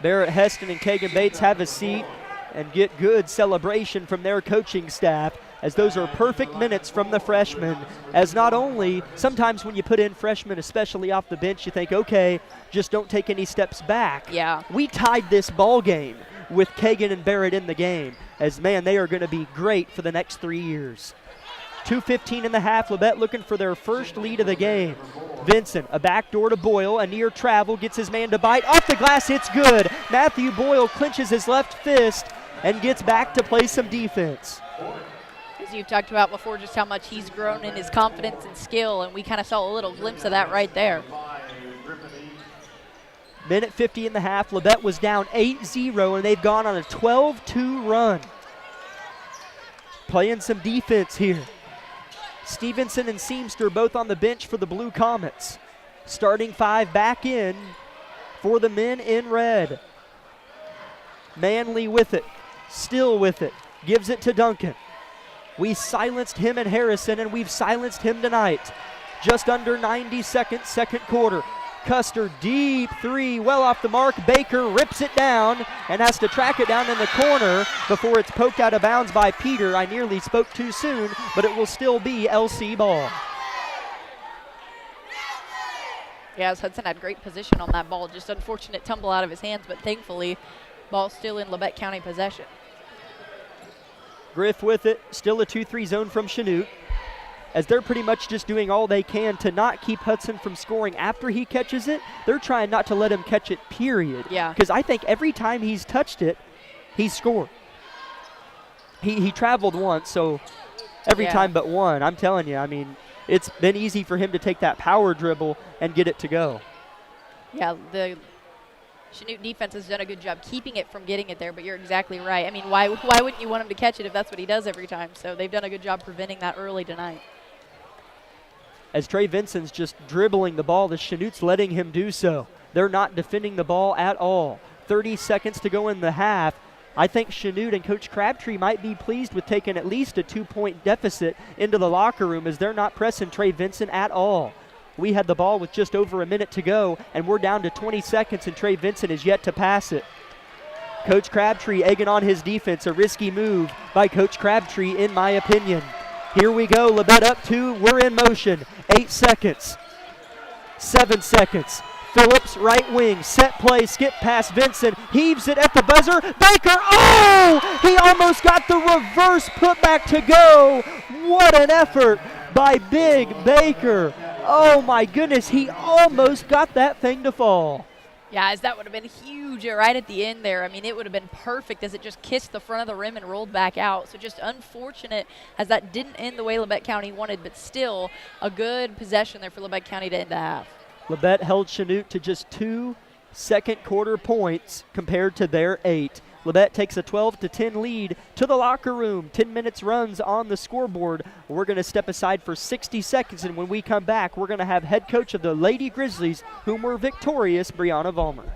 S2: Barrett Heston and Kagan Bates have a seat and get good celebration from their coaching staff, as those are perfect minutes from the freshmen. As not only, sometimes when you put in freshmen, especially off the bench, you think, okay, just don't take any steps back.
S1: Yeah.
S2: We tied this ball game with Kagan and Barrett in the game, as, man, they are going to be great for the next 3 years. 2:15 in the half. Labette looking for their first lead of the game. Vincent, a backdoor to Boyle, a near travel, gets his man to bite. Off the glass, it's good. Matthew Boyle clinches his left fist and gets back to play some defense.
S1: As you've talked about before, just how much he's grown in his confidence and skill, and we kind of saw a little glimpse of that right there.
S2: Minute 50 in the half. Labette was down 8-0, and they've gone on a 12-2 run. Playing some defense here. Stevenson and Seamster both on the bench for the Blue Comets. Starting 5 back in for the men in red. Manley with it, still with it, gives it to Duncan. We silenced him and Harrison, and we've silenced him tonight. Just under 90 seconds, second quarter. Custer, deep 3, well off the mark. Baker rips it down and has to track it down in the corner before it's poked out of bounds by Peter. I nearly spoke too soon, but it will still be LC ball.
S1: Yeah, Hudson had great position on that ball. Just unfortunate tumble out of his hands, but thankfully, ball still in Labette County possession.
S2: Griff with it, still a 2-3 zone from Chanute, as they're pretty much just doing all they can to not keep Hudson from scoring after he catches it. They're trying not to let him catch it, period.
S1: Yeah.
S2: Because I think every time he's touched it, he's scored. he traveled once, so every time but one. I'm telling you, I mean, it's been easy for him to take that power dribble and get it to go.
S1: Yeah, the Chanute defense has done a good job keeping it from getting it there, but you're exactly right. I mean, why wouldn't you want him to catch it if that's what he does every time? So they've done a good job preventing that early tonight.
S2: As Trey Vincent's just dribbling the ball, the Chanute's letting him do so. They're not defending the ball at all. 30 seconds to go in the half. I think Chanute and Coach Crabtree might be pleased with taking at least a 2-point deficit into the locker room, as they're not pressing Trey Vincent at all. We had the ball with just over a minute to go, and we're down to 20 seconds, and Trey Vincent is yet to pass it. Coach Crabtree egging on his defense, a risky move by Coach Crabtree, in my opinion. Here we go, Labette up 2, we're in motion. 8 seconds, 7 seconds. Phillips, right wing, set play, skip pass, Vincent, heaves it at the buzzer, Baker, oh! He almost got the reverse putback to go. What an effort by Big Baker. Oh my goodness, he almost got that thing to fall.
S1: Yeah, as that would have been huge right at the end there. I mean, it would have been perfect as it just kissed the front of the rim and rolled back out. So just unfortunate as that didn't end the way Labette County wanted, but still a good possession there for Labette County to end the half.
S2: Labette held Chanute to just 2 second quarter points compared to their 8. Labette takes a 12-10 lead to the locker room. 10 minutes runs on the scoreboard. We're going to step aside for 60 seconds, and when we come back, we're going to have head coach of the Lady Grizzlies, whom were victorious, Brianna Vollmer.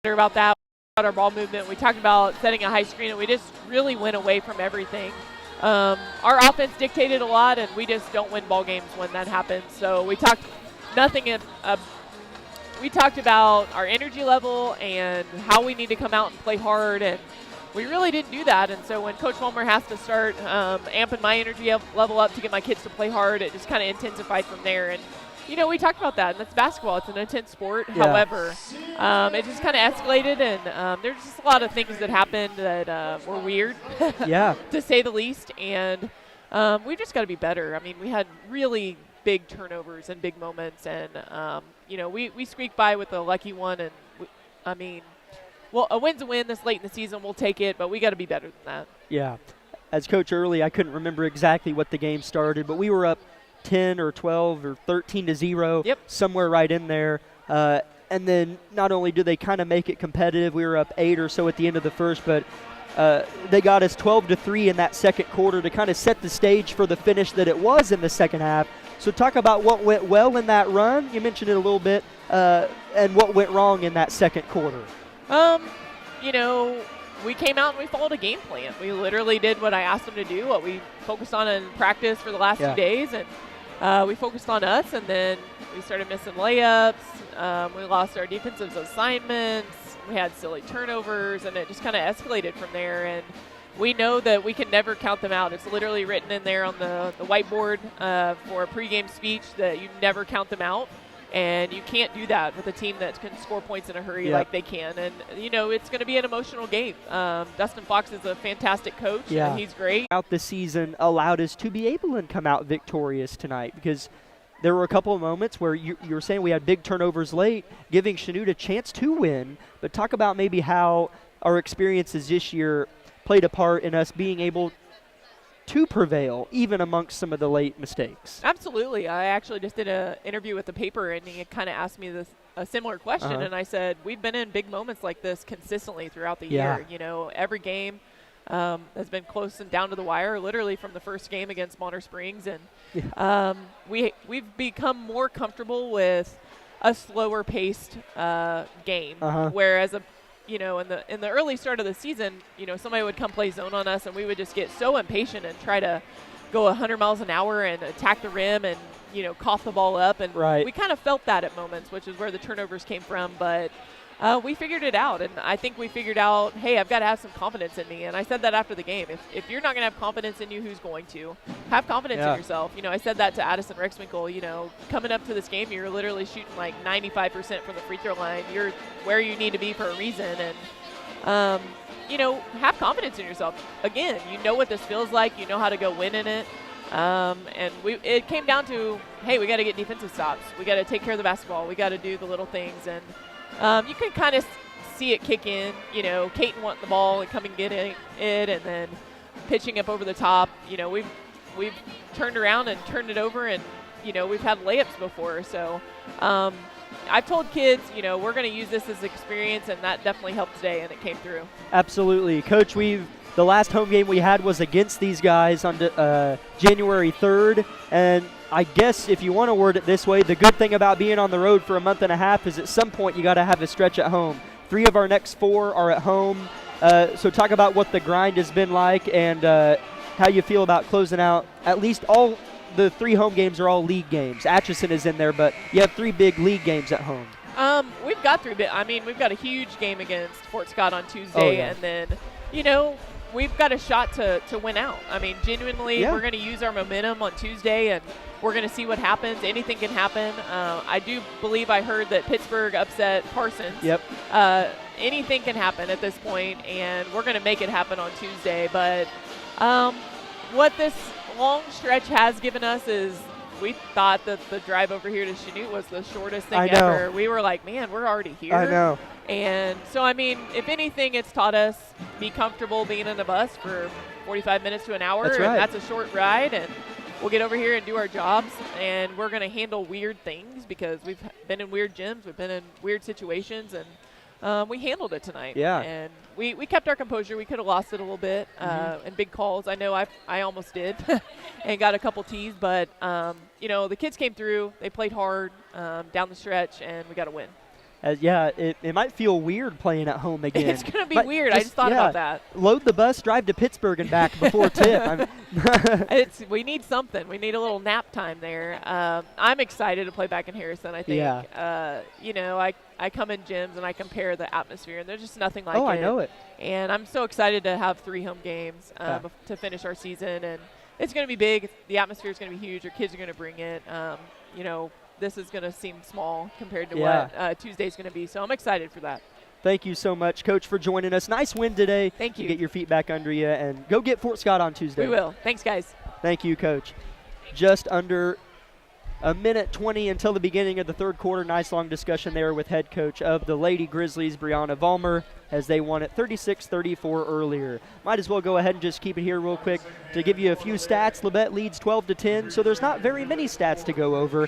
S8: About that, about our ball movement. We talked about setting a high screen, and we just really went away from everything. Our offense dictated a lot, and we just don't win ball games when that happens. So we talked we talked about our energy level and how we need to come out and play hard, and we really didn't do that. And so when Coach Vollmer has to start amping my energy level up to get my kids to play hard, it just kind of intensified from there. And you know, we talked about that, and that's basketball. It's an intense sport. Yeah. However, it just kind of escalated, and there's just a lot of things that happened that were weird,
S2: yeah,
S8: to say the least. And we just got to be better. I mean, we had really big turnovers and big moments, and you know, we squeaked by with a lucky one. And I mean, well, a win's a win this late in the season. We'll take it, but we got to be better than that.
S2: Yeah, as Coach Early, I couldn't remember exactly what the game started, but we were up 10 or 12 or 13-0,
S8: yep,
S2: somewhere right in there. And then not only do they kind of make it competitive, we were up 8 or so at the end of the first, but they got us 12-3 in that second quarter to kind of set the stage for the finish that it was in the second half. So talk about what went well in that run. You mentioned it a little bit, and what went wrong in that second quarter.
S8: You know, we came out and we followed a game plan. We literally did what I asked them to do, what we focused on in practice for the last 2 days, and we focused on us, and then we started missing layups. We lost our defensive assignments. We had silly turnovers, and it just kind of escalated from there. And we know that we can never count them out. It's literally written in there on the whiteboard for a pregame speech that you never count them out. And you can't do that with a team that can score points in a hurry like they can. And, you know, it's going to be an emotional game. Dustin Fox is a fantastic coach.
S2: Yeah.
S8: And he's great.
S2: Out the season allowed us to be able to come out victorious tonight, because there were a couple of moments where you were saying we had big turnovers late, giving Chanute a chance to win. But talk about maybe how our experiences this year played a part in us being able to prevail, even amongst some of the late mistakes.
S8: Absolutely. I actually just did an interview with the paper, and he kind of asked me a similar question, and I said, we've been in big moments like this consistently throughout the year. You know, every game has been close and down to the wire, literally from the first game against Bonner Springs, and we've become more comfortable with a slower paced game. Whereas in the early start of the season, somebody would come play zone on us, and we would just get so impatient and try to go 100 miles an hour and attack the rim and cough the ball up, and we kind of felt that at moments, which is where the turnovers came from. But we figured it out, and I think we figured out, hey, I've got to have some confidence in me. And I said that after the game. If you're not going to have confidence in you, who's going to? Have confidence in yourself. I said that to Addison Rexwinkle. Coming up to this game, you're literally shooting like 95% from the free throw line. You're where you need to be for a reason, and have confidence in yourself. Again, you know what this feels like. You know how to go win in it. And it came down to, hey, we got to get defensive stops. We got to take care of the basketball. We got to do the little things. And you can kind of see it kick in, Caton wanting the ball and coming getting it, and then pitching up over the top. We've turned around and turned it over, and, we've had layups before. So I've told kids, we're going to use this as experience, and that definitely helped today, and it came through.
S2: Absolutely. Coach, the last home game we had was against these guys on January 3rd, and I guess if you want to word it this way, the good thing about being on the road for a month and a half is at some point you got to have a stretch at home. 3 of our next 4 are at home. So talk about what the grind has been like and how you feel about closing out. At least all the 3 home games are all league games. Atchison is in there, but you have 3 big league games at home.
S8: We've got 3 big. We've got a huge game against Fort Scott on Tuesday, and then, we've got a shot to win out. Genuinely, we're going to use our momentum on Tuesday, and we're going to see what happens. Anything can happen. I do believe I heard that Pittsburgh upset Parsons.
S2: Yep.
S8: Anything can happen at this point, and we're going to make it happen on Tuesday. But what this long stretch has given us is we thought that the drive over here to Chanute was the shortest thing ever. We were like, man, we're already here.
S2: I know.
S8: And so, if anything, it's taught us be comfortable being in a bus for 45 minutes to an hour.
S2: That's right.
S8: And that's a short ride, and we'll get over here and do our jobs, and we're going to handle weird things because we've been in weird gyms. We've been in weird situations, and we handled it tonight.
S2: Yeah.
S8: And we kept our composure. We could have lost it a little bit in big calls. I know I almost did and got a couple tees, but, the kids came through. They played hard down the stretch, and we got to win.
S2: It might feel weird playing at home again.
S8: It's going to be weird. I just thought about that.
S2: Load the bus, drive to Pittsburgh and back before tip.
S8: We need something. We need a little nap time there. I'm excited to play back in Harrison, I think.
S2: Yeah.
S8: I come in gyms and I compare the atmosphere, and there's just nothing like it.
S2: Oh, I know it.
S8: And I'm so excited to have 3 home games to finish our season. And it's going to be big. The atmosphere is going to be huge. Our kids are going to bring it. This is going to seem small compared to what Tuesday's going to be. So I'm excited for that.
S2: Thank you so much, Coach, for joining us. Nice win today.
S8: Thank you.
S2: Get your feet back under you and go get Fort Scott on Tuesday.
S8: We will. Thanks, guys.
S2: Thank you, Coach. Just under a minute 20 until the beginning of the third quarter. Nice long discussion there with head coach of the Lady Grizzlies, Brianna Vollmer, as they won it 36-34 earlier. Might as well go ahead and just keep it here real quick to give you a few stats. Labette leads 12-10, so there's not very many stats to go over.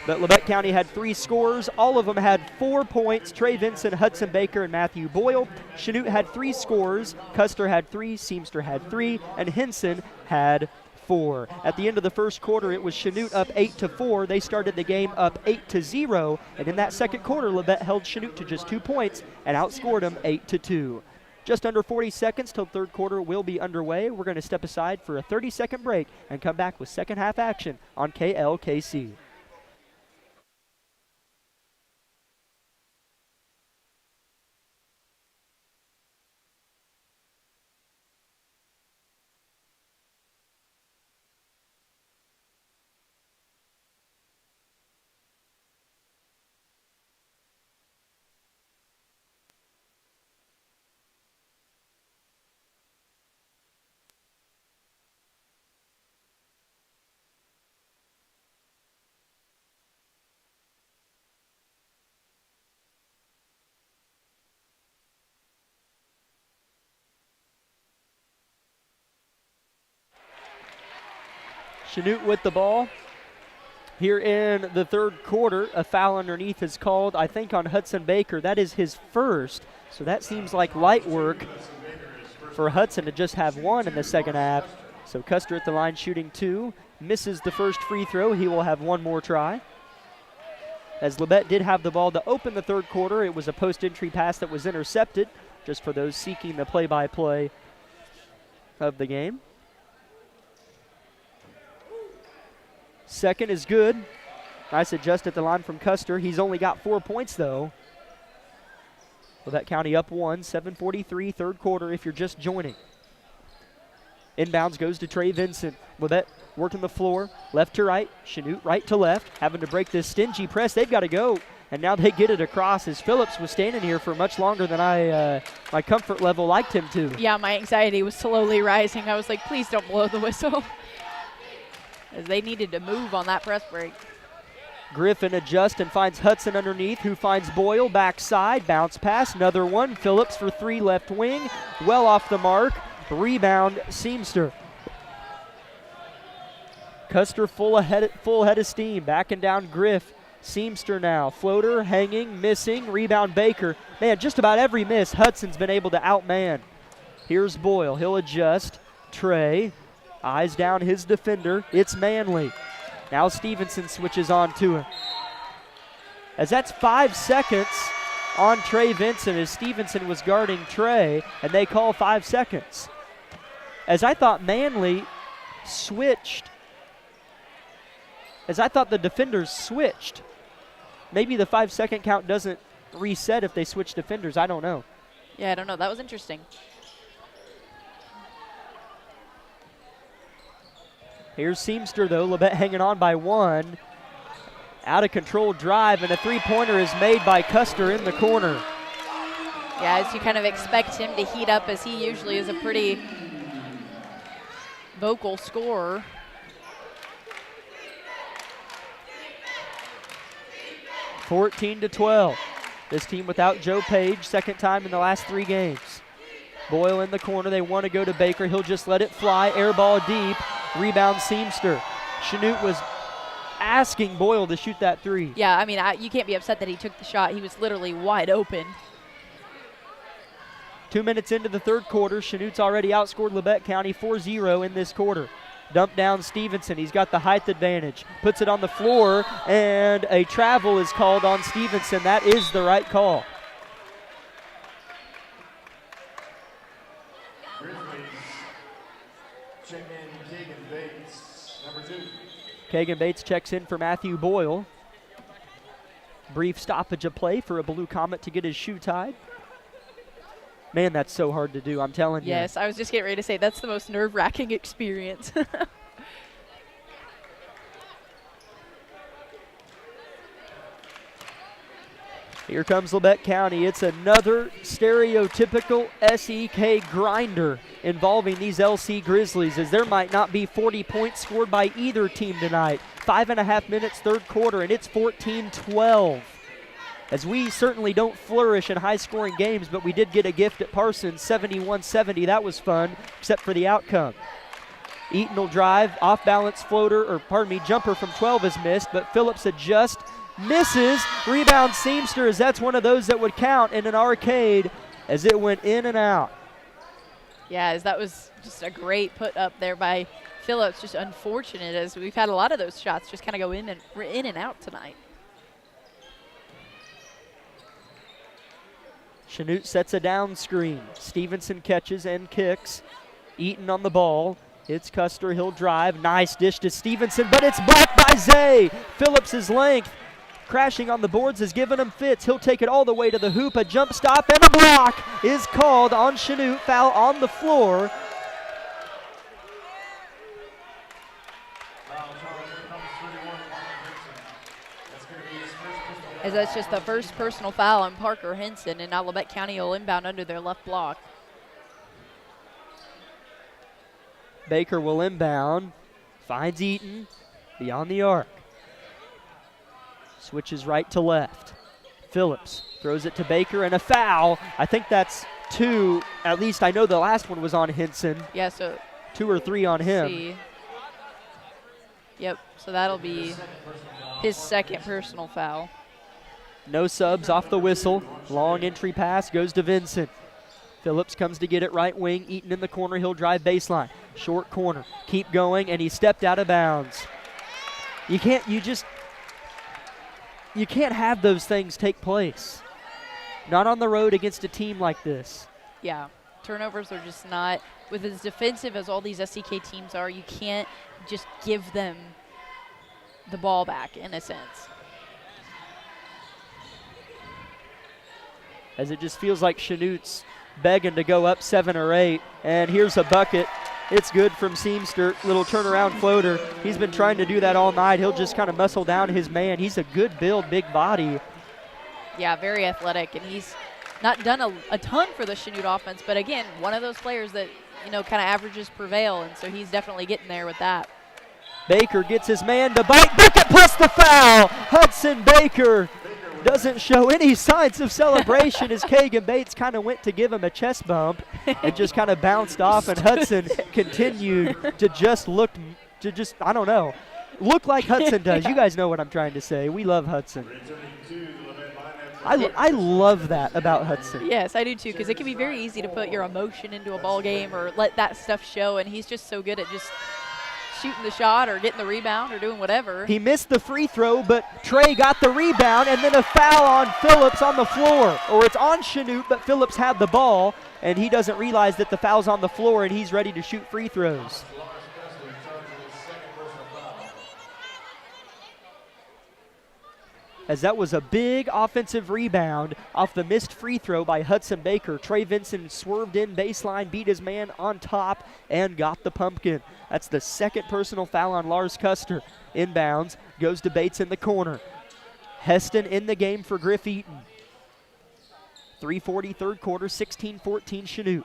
S2: But Labette County had 3 scores. All of them had 4 points. Trey Vinson, Hudson Baker, and Matthew Boyle. Chanute had 3 scores. Custer had 3. Seamster had 3. And Henson had 4. At the end of the first quarter, it was Chanute up 8-4. They started the game up 8-0. And in that second quarter, Labette held Chanute to just 2 points and outscored them 8-2. Just under 40 seconds till third quarter will be underway. We're going to step aside for a 30-second break and come back with second half action on KLKC. Chanute with the ball. Here in the third quarter, a foul underneath is called, I think, on Hudson Baker. That is his first, so that seems like light work for Hudson to just have 1 in the second half. So Custer at the line shooting 2, misses the first free throw. He will have 1 more try. as Labette did have the ball to open the third quarter. It was a post-entry pass that was intercepted, just for those seeking the play-by-play of the game. Second is good. Nice adjust at the line from Custer. He's only got 4 points, though. Labette County up 1, 7:43, third quarter if you're just joining. Inbounds goes to Trey Vincent. Labette working the floor, left to right, Chanute right to left, having to break this stingy press. They've got to go, and now they get it across as Phillips was standing here for much longer than my comfort level liked him to.
S1: Yeah, my anxiety was slowly rising. I was like, please don't blow the whistle. As they needed to move on that press break.
S2: Griffin adjusts and finds Hudson underneath, who finds Boyle backside. Bounce pass, another one. Phillips for three, left wing. Well off the mark. Rebound, Seamster. Custer full head of steam. Backing down Griff. Seamster now. Floater, hanging, missing. Rebound, Baker. Man, just about every miss, Hudson's been able to outman. Here's Boyle. He'll adjust. Trey. Eyes down his defender. It's Manley. Now Stevenson switches on to him. As that's 5 seconds on Trey Vincent as Stevenson was guarding Trey, and they call 5 seconds. As I thought Manley switched. As I thought the defenders switched. Maybe the 5 second count doesn't reset if they switch defenders. I don't know.
S1: Yeah, I don't know. That was interesting.
S2: Here's Seamster, though. Labette hanging on by 1. Out of control drive, and a three-pointer is made by Custer in the corner.
S1: Yeah, as you kind of expect him to heat up, as he usually is a pretty vocal scorer. (14-12). This team without Joe Page, second time in the last 3 games. Boyle in the corner. They want to go to Baker. He'll just let it fly. Air ball deep. Rebound, Seamster. Chanute was asking Boyle to shoot that three. Yeah, I mean, you can't be upset that he took the shot. He was literally wide open.
S2: 2 minutes into the third quarter, Chanute's already outscored Labette County 4-0 in this quarter. Dump down Stevenson. He's got the height advantage. Puts it on the floor, and a travel is called on Stevenson. That is the right call. Kagan Bates checks in for Matthew Boyle. Brief stoppage of play for a Blue Comet to get his shoe tied. Man, that's so hard to do, I'm telling you.
S1: Yes, I was just getting ready to say that's the most nerve-wracking experience.
S2: Here comes Labette County. It's another stereotypical SEK grinder involving these LC Grizzlies, as there might not be 40 points scored by either team tonight. 5.5 minutes, third quarter, and it's 14-12. As we certainly don't flourish in high-scoring games, but we did get a gift at Parsons, 71-70. That was fun, except for the outcome. Eaton will drive, off-balance jumper from 12 is missed, but Phillips adjusts. Misses, rebound Seamster, as that's one of those that would count in an arcade as it went in and out.
S1: Yeah, as that was just a great put up there by Phillips. Just unfortunate, as we've had a lot of those shots just kind of go in and out tonight.
S2: Chanute sets a down screen. Stevenson catches and kicks. Eaton on the ball. It's Custer, he'll drive. Nice dish to Stevenson, but it's blocked by Zay. Phillips' length crashing on the boards has given him fits. He'll take it all the way to the hoop. A jump stop and a block is called on Chanute. Foul on the floor.
S1: As that's just the first personal foul on Parker Henson, and now Labette County will inbound under their left block.
S2: Baker will inbound. Finds Eaton beyond the arc. Switches right to left. Phillips throws it to Baker, and a foul. I think that's 2. At least I know the last one was on Henson.
S1: Yeah, so
S2: 2 or 3 on him.
S1: See. Yep, so that'll be his second personal foul.
S2: No subs off the whistle. Long entry pass goes to Vincent. Phillips comes to get it right wing. Eaton in the corner. He'll drive baseline. Short corner. Keep going, and he stepped out of bounds. you can't have those things take place. Not on the road against a team like this.
S1: Yeah, turnovers are just not, with as defensive as all these SCK teams are, you can't just give them the ball back in a sense.
S2: As it just feels like Chanute's begging to go up 7 or 8. And here's a bucket. It's good from Seamster. Little turnaround floater. He's been trying to do that all night. He'll just kind of muscle down his man. He's a good build, big body.
S1: Yeah, very athletic, and he's not done a ton for the Chanute offense, but again, one of those players that, you know, kind of averages prevail, and so he's definitely getting there with that.
S2: Baker gets his man to bite. Bucket plus the foul. Hudson Baker doesn't show any signs of celebration as Kagan Bates kind of went to give him a chest bump and just kind of bounced off, and Hudson continued to just look like Hudson does. You guys know what I'm trying to say. We love Hudson. I love that about Hudson.
S1: Yes, I do too, because it can be very easy to put your emotion into a ball game or let that stuff show, and he's just so good at just shooting the shot or getting the rebound or doing whatever.
S2: He missed the free throw, but Trey got the rebound, and then a foul on Phillips on the floor. Or it's on Chanute, but Phillips had the ball, and he doesn't realize that the foul's on the floor, and he's ready to shoot free throws. As that was a big offensive rebound off the missed free throw by Hudson Baker. Trey Vinson swerved in baseline, beat his man on top, and got the pumpkin. That's the second personal foul on Lars Custer. Inbounds, goes to Bates in the corner. Heston in the game for Griff Eaton. 3:40 third quarter, 16-14 Chanute.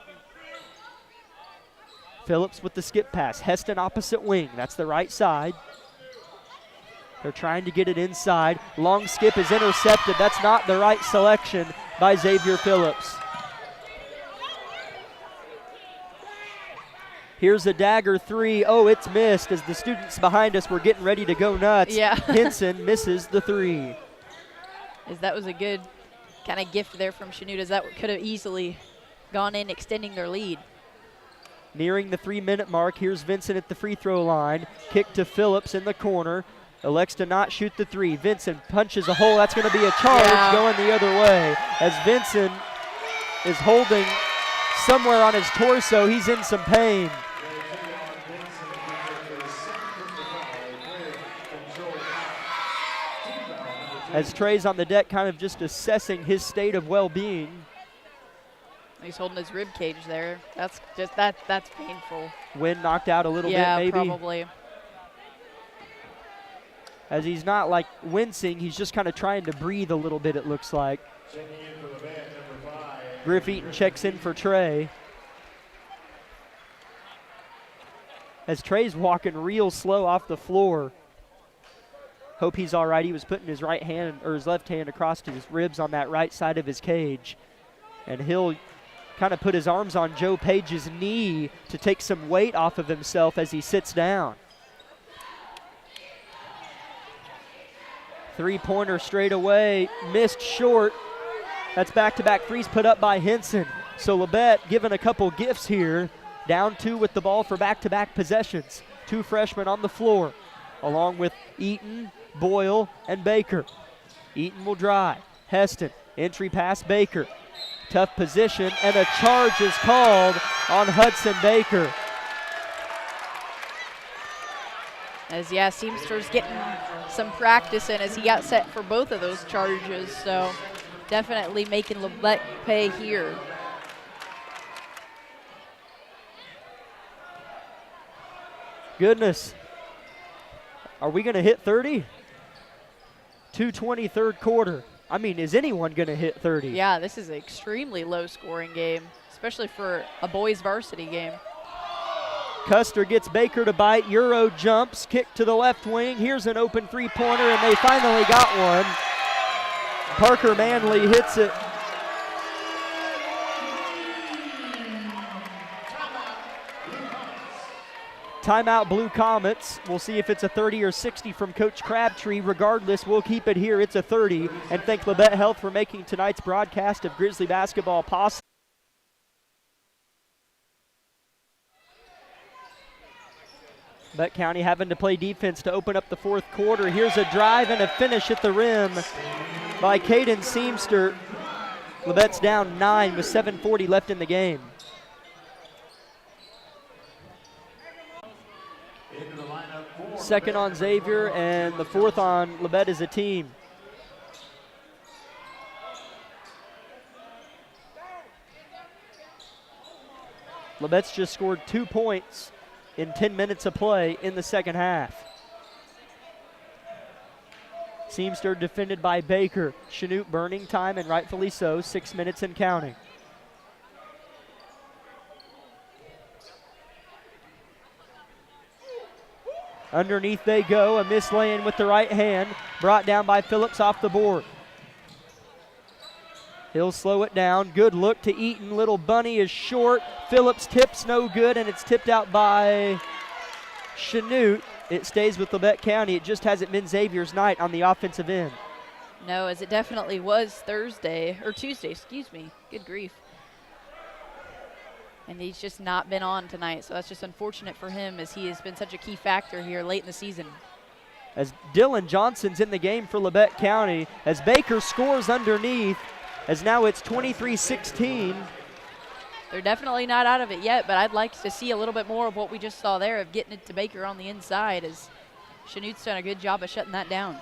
S2: Phillips with the skip pass. Heston opposite wing. That's the right side. They're trying to get it inside. Long skip is intercepted. That's not the right selection by Xavier Phillips. Here's a dagger three. Oh, it's missed as the students behind us were getting ready to go nuts.
S1: Yeah.
S2: Henson misses the three.
S1: As that was a good kind of gift there from Chanute, as that could have easily gone in, extending their lead.
S2: Nearing the 3-minute mark, here's Vincent at the free throw line. Kick to Phillips in the corner. Elects to not shoot the three. Vincent punches a hole. That's going to be a charge going the other way. As Vincent is holding somewhere on his torso, he's in some pain. As Trey's on the deck kind of just assessing his state of well-being.
S1: He's holding his rib cage there. That's just that's painful.
S2: Wind knocked out a little bit maybe.
S1: Yeah, probably.
S2: As he's not like wincing, he's just kind of trying to breathe a little bit, it looks like. Griff Eaton checks in for Trey. As Trey's walking real slow off the floor. Hope he's all right. He was putting his right hand or his left hand across his ribs on that right side of his cage. And he'll kind of put his arms on Joe Page's knee to take some weight off of himself as he sits down. Three-pointer straight away, missed short. That's back-to-back threes put up by Henson. So Labette given a couple gifts here. Down 2 with the ball for back-to-back possessions. 2 freshmen on the floor, along with Eaton, Boyle, and Baker. Eaton will drive. Heston, entry pass Baker. Tough position, and a charge is called on Hudson Baker.
S1: As, Seamster's getting some practice in as he got set for both of those charges, so definitely making Labette pay here.
S2: Goodness. Are we going to hit 30? 2:20 third quarter. I mean, is anyone going to hit 30?
S1: Yeah, this is an extremely low-scoring game, especially for a boys' varsity game.
S2: Custer gets Baker to bite. Euro jumps, kick to the left wing. Here's an open three-pointer, and they finally got one. Parker Manley hits it. Timeout Blue Comets. We'll see if it's a 30 or 60 from Coach Crabtree. Regardless, we'll keep it here. It's a 30. And thank Labette Health for making tonight's broadcast of Grizzly basketball possible. But County having to play defense to open up the fourth quarter. Here's a drive and a finish at the rim by Caden Seamster. Labette's down 9 with 7:40 left in the game. Second on Xavier and the fourth on Labette as a team. Labette's just scored 2 points in 10 minutes of play in the second half. Seamster defended by Baker. Chanute burning time, and rightfully so, 6 minutes and counting. Underneath they go, a miss lay-in with the right hand, brought down by Phillips off the board. He'll slow it down. Good look to Eaton. Little bunny is short. Phillips tips no good, and it's tipped out by Chanute. It stays with Labette County. It just hasn't been Xavier's night on the offensive end.
S1: No, as it definitely was Tuesday, excuse me. Good grief. And he's just not been on tonight, so that's just unfortunate for him as he has been such a key factor here late in the season.
S2: As Dylan Johnson's in the game for Labette County, as Baker scores underneath, as now it's 23-16.
S1: They're definitely not out of it yet, but I'd like to see a little bit more of what we just saw there of getting it to Baker on the inside, as Chanute's done a good job of shutting that down.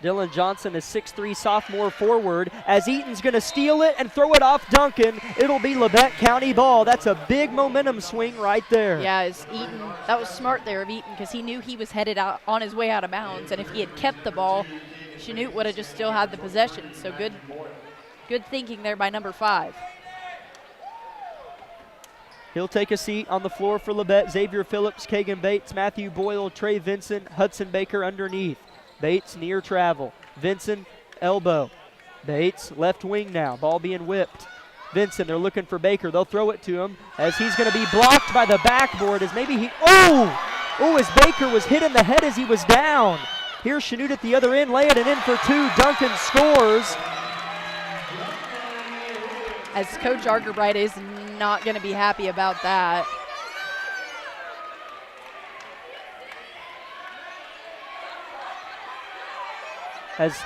S2: Dylan Johnson is 6'3" sophomore forward, as Eaton's going to steal it and throw it off Duncan. It'll be Labette County ball. That's a big momentum swing right there.
S1: Yeah, as Eaton, that was smart there of Eaton because he knew he was headed out on his way out of bounds, and if he had kept the ball, Chanute would have just still had the possession. So good thinking there by number 5.
S2: He'll take a seat on the floor for Labette. Xavier Phillips, Kagan Bates, Matthew Boyle, Trey Vincent, Hudson Baker underneath. Bates near travel. Vincent elbow. Bates left wing now. Ball being whipped. Vincent, they're looking for Baker. They'll throw it to him as he's going to be blocked by the backboard as maybe he, as Baker was hit in the head as he was down. Here's Chanute at the other end, laying it in for 2. Duncan scores.
S1: As Coach Argerbright is not going to be happy about that.
S2: As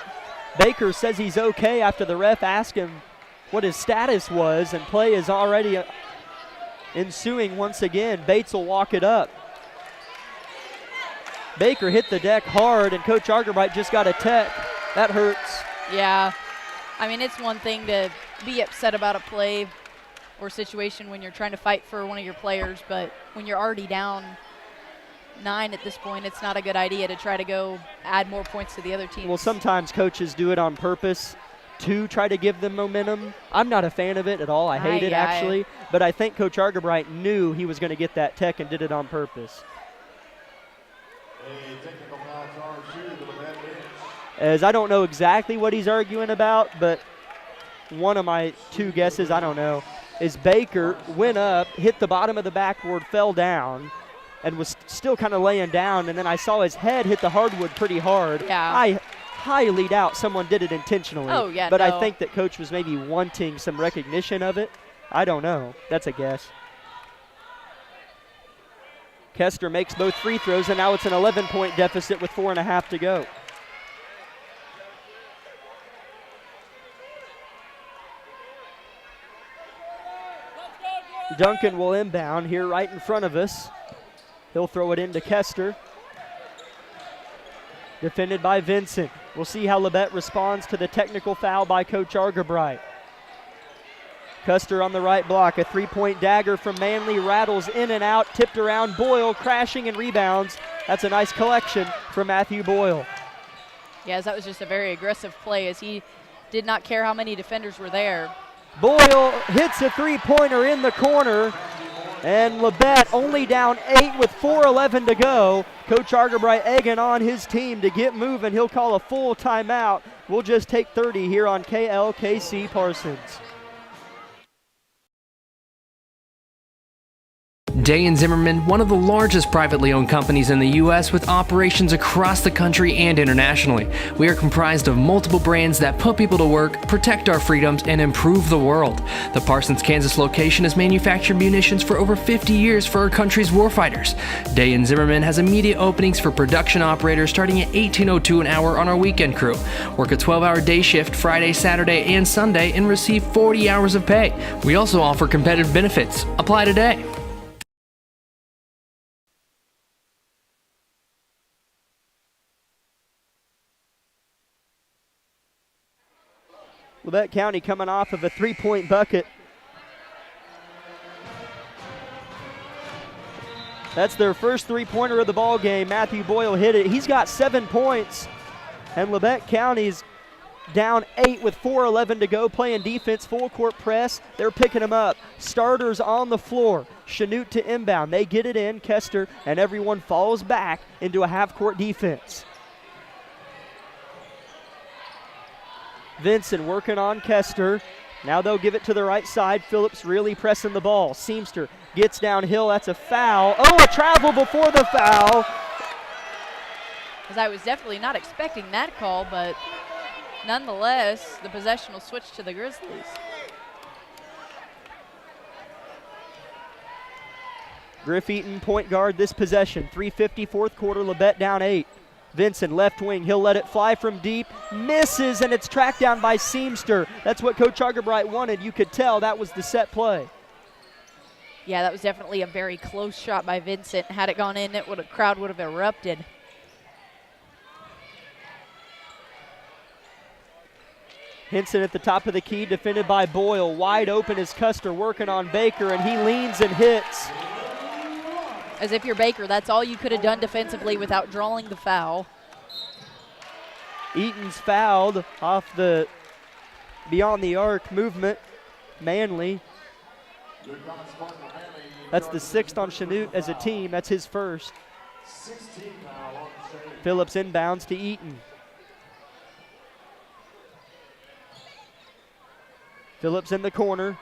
S2: Baker says he's okay after the ref asked him what his status was, and play is already ensuing once again. Bates will walk it up. Baker hit the deck hard, and Coach Argerbright just got a tech. That hurts.
S1: Yeah. I mean, it's one thing to be upset about a play or situation when you're trying to fight for one of your players, but when you're already down 9 at this point, it's not a good idea to try to go add more points to the other team.
S2: Well, sometimes coaches do it on purpose to try to give them momentum. I'm not a fan of it at all. I hate it, actually. But I think Coach Argerbright knew he was going to get that tech and did it on purpose. As I don't know exactly what he's arguing about, but one of my 2 guesses, I don't know, is Baker went up, hit the bottom of the backboard, fell down, and was still kind of laying down, and then I saw his head hit the hardwood pretty hard.
S1: Yeah.
S2: I highly doubt someone did it intentionally.
S1: Oh, yeah,
S2: but
S1: no.
S2: I think that Coach was maybe wanting some recognition of it. I don't know. That's a guess. Kester makes both free throws, and now it's an 11-point deficit with 4.5 to go. Duncan will inbound here right in front of us. He'll throw it into Kester. Defended by Vincent. We'll see how Labette responds to the technical foul by Coach Argerbright. Kester on the right block. A 3-point dagger from Manley rattles in and out, tipped around. Boyle crashing and rebounds. That's a nice collection from Matthew Boyle.
S1: Yes, that was just a very aggressive play as he did not care how many defenders were there.
S2: Boyle hits a 3-pointer in the corner, and Labette only down 8 with 4:11 to go. Coach Argerbright egging on his team to get moving. He'll call a full timeout. We'll just take 30 here on KLKC Parsons.
S4: Day & Zimmerman, one of the largest privately owned companies in the U.S. with operations across the country and internationally. We are comprised of multiple brands that put people to work, protect our freedoms, and improve the world. The Parsons, Kansas location has manufactured munitions for over 50 years for our country's warfighters. Day & Zimmerman has immediate openings for production operators starting at $18.02 an hour on our weekend crew. Work a 12-hour day shift Friday, Saturday, and Sunday and receive 40 hours of pay. We also offer competitive benefits. Apply today.
S2: Labette County coming off of a three-point bucket. That's their first three-pointer of the ball game. Matthew Boyle hit it. He's got 7 points. And Labette County's down 8 with 4:11 to go, playing defense, full court press. They're picking them up. Starters on the floor. Chanute to inbound. They get it in. Kester and everyone falls back into a half-court defense. Vincent working on Kester. Now they'll give it to the right side. Phillips really pressing the ball. Seamster gets downhill. That's a foul. Oh, a travel before the foul.
S1: As I was definitely not expecting that call, but nonetheless, the possession will switch to the Grizzlies.
S2: Griff Eaton, point guard this possession. 3:50, fourth quarter, Labette down 8. Vincent, left wing, he'll let it fly from deep, misses, and it's tracked down by Seamster. That's what Coach Argerbright wanted. You could tell that was the set play.
S1: Yeah, that was definitely a very close shot by Vincent. Had it gone in, crowd would have erupted.
S2: Henson at the top of the key, defended by Boyle. Wide open is Custer working on Baker, and he leans and hits.
S1: As if you're Baker, that's all you could have done defensively without drawing the foul.
S2: Eaton's fouled off the beyond the arc movement. Manley. That's the 6th on Chanute as a team. That's his first. Phillips inbounds to Eaton. Phillips in the corner.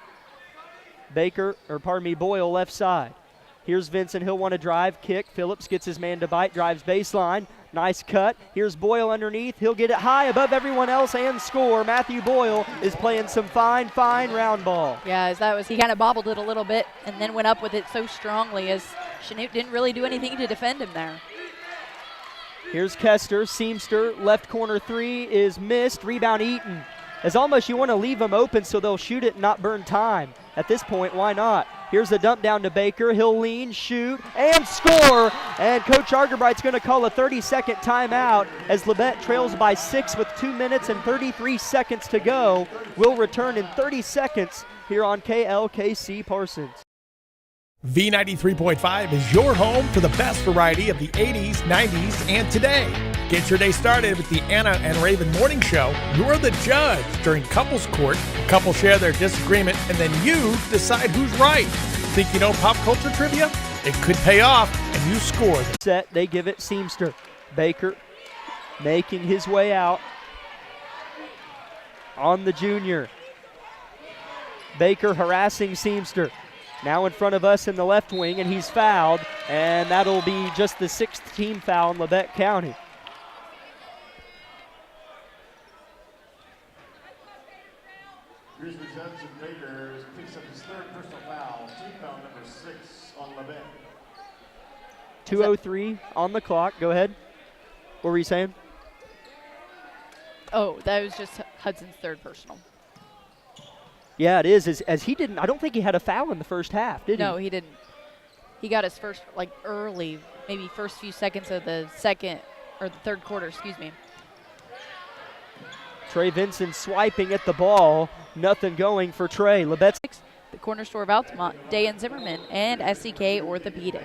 S2: Boyle left side. Here's Vincent, he'll want to drive, kick. Phillips gets his man to bite, drives baseline. Nice cut. Here's Boyle underneath. He'll get it high above everyone else and score. Matthew Boyle is playing some fine round ball.
S1: Yeah, he kind of bobbled it a little bit and then went up with it so strongly as Chanute didn't really do anything to defend him there.
S2: Here's Kester, Seamster, left corner 3 is missed. Rebound Eaton. As almost you want to leave them open so they'll shoot it and not burn time. At this point, why not? Here's the dump down to Baker. He'll lean, shoot, and score. And Coach Argerbright's going to call a 30-second timeout as Labette trails by 6 with 2 minutes and 33 seconds to go. We'll return in 30 seconds here on KLKC Parsons.
S9: V93.5 is your home for the best variety of the 80s, 90s, and today. Get your day started with the Anna and Raven Morning Show. You're the judge during couples court. Couples share their disagreement, and then you decide who's right. Think you know pop culture trivia? It could pay off, and you score.
S2: Set, they give it Seamster. Baker making his way out on the junior. Baker harassing Seamster. Now in front of us in the left wing, and he's fouled, and that'll be just the 6th team foul in Labette County.
S3: Grizzlies Hudson Baker picks up his 3rd personal foul, team foul number 6 on Labette.
S2: 2:03 on the clock. Go ahead. What were you saying?
S1: Oh, that was just Hudson's 3rd personal.
S2: Yeah, it is. As he didn't, I don't think he had a foul in the first half, did he?
S1: No, he didn't. He got his first, early, maybe first few seconds of the 3rd quarter, excuse me.
S2: Trey Vincent swiping at the ball. Nothing going for Trey. Labette.
S1: The corner store of Altamont, Day & Zimmerman, and SCK Orthopedics.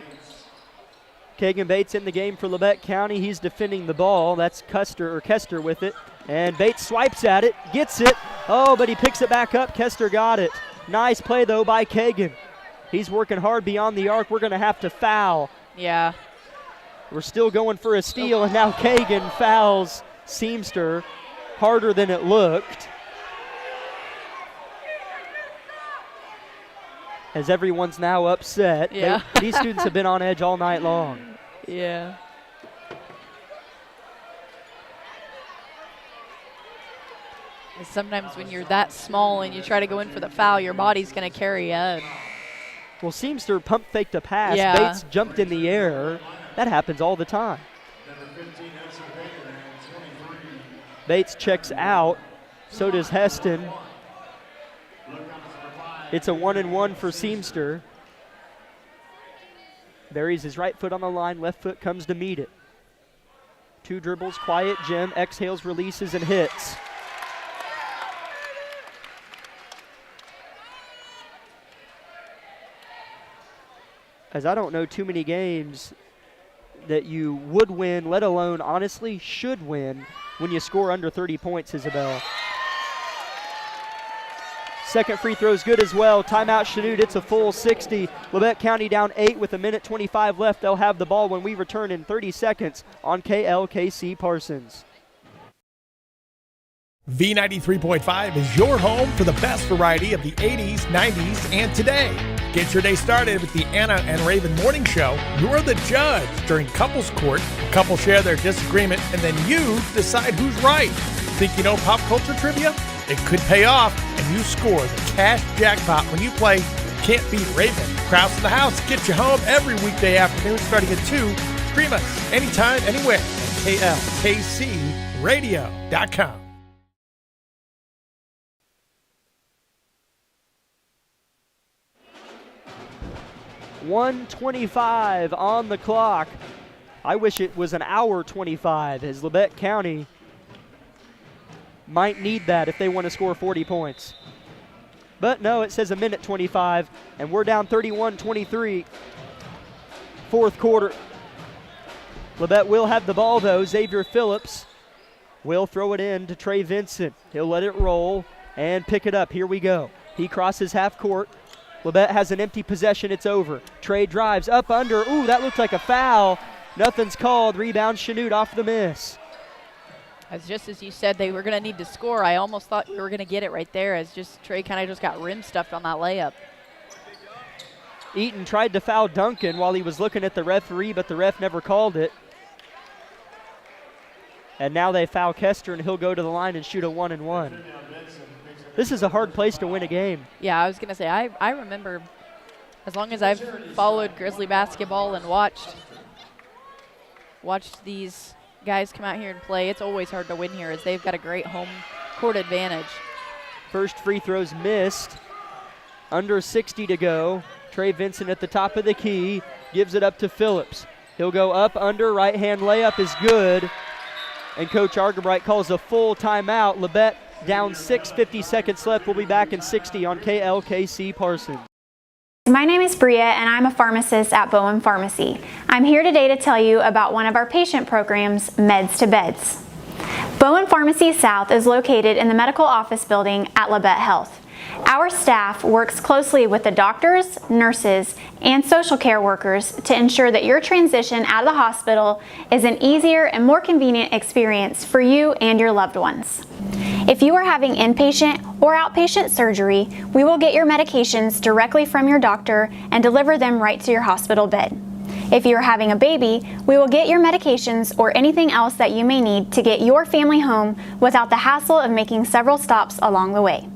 S2: Kagan Bates in the game for Labette County. He's defending the ball. That's Kester with it. And Bates swipes at it, gets it. Oh, but he picks it back up. Kester got it. Nice play, though, by Kagan. He's working hard beyond the arc. We're going to have to foul.
S1: Yeah.
S2: We're still going for a steal, and now Kagan fouls Seamster harder than it looked. as everyone's now upset.
S1: Yeah.
S2: These students have been on edge all night long.
S1: Yeah. Sometimes when you're that small and you try to go in for the foul, your body's going to carry you.
S2: Well, Seamster pump faked a pass.
S1: Yeah.
S2: Bates jumped in the air. That happens all the time. Bates checks out. So does Heston. It's a 1-and-1 for Seamster. Buries his right foot on the line. Left foot comes to meet it. 2 dribbles, quiet Jim. Exhales, releases, and hits. As I don't know too many games that you would win, let alone honestly should win, when you score under 30 points, Isabel. Second free throw is good as well. Timeout Chanute, it's a full 60. Labette County down 8 with 1:25 left. They'll have the ball when we return in 30 seconds on KLKC Parsons.
S9: V93.5 is your home for the best variety of the 80s, 90s, and today. Get your day started with the Anna and Raven Morning Show. You're the judge during couples court. Couples share their disagreement, and then you decide who's right. Think you know pop culture trivia? It could pay off, and you score the cash jackpot when you play Can't Beat Raven. Krause in the House gets you home every weekday afternoon starting at 2. Stream us anytime, anywhere at KLKCradio.com.
S2: 1:25 on the clock. I wish it was an hour 25, as Labette County might need that if they want to score 40 points. But no, it says 1:25, and we're down 31-23. Fourth quarter. Labette will have the ball, though. Xavier Phillips will throw it in to Trey Vincent. He'll let it roll and pick it up. Here we go. He crosses half court. Labette has an empty possession. It's over. Trey drives up under. Ooh, that looked like a foul. Nothing's called. Rebound Chanute off the miss.
S1: As just as you said, they were going to need to score. I almost thought we were going to get it right there, as just Trey kind of just got rim stuffed on that layup.
S2: Eaton tried to foul Duncan while he was looking at the referee, but the ref never called it. And now they foul Kester, and he'll go to the line and shoot a 1-and-1. This is a hard place to win a game.
S1: Yeah, I was going to say, I remember as long as I've followed Grizzly basketball and watched these guys come out here and play, it's always hard to win here as they've got a great home court advantage.
S2: First free throw's missed. Under 60 to go. Trey Vincent at the top of the key, gives it up to Phillips. He'll go up, under, right-hand layup is good. And Coach Argabright calls a full timeout. Labette down 6, 50 seconds left. We'll be back in 60 on KLKC Parsons.
S7: My name is Bria, and I'm a pharmacist at Bowen Pharmacy. I'm here today to tell you about one of our patient programs, Meds to Beds. Bowen Pharmacy South is located in the medical office building at Labette Health. Our staff works closely with the doctors, nurses, and social care workers to ensure that your transition out of the hospital is an easier and more convenient experience for you and your loved ones. If you are having inpatient or outpatient surgery, we will get your medications directly from your doctor and deliver them right to your hospital bed. If you are having a baby, we will get your medications or anything else that you may need to get your family home without the hassle of making several stops along the way.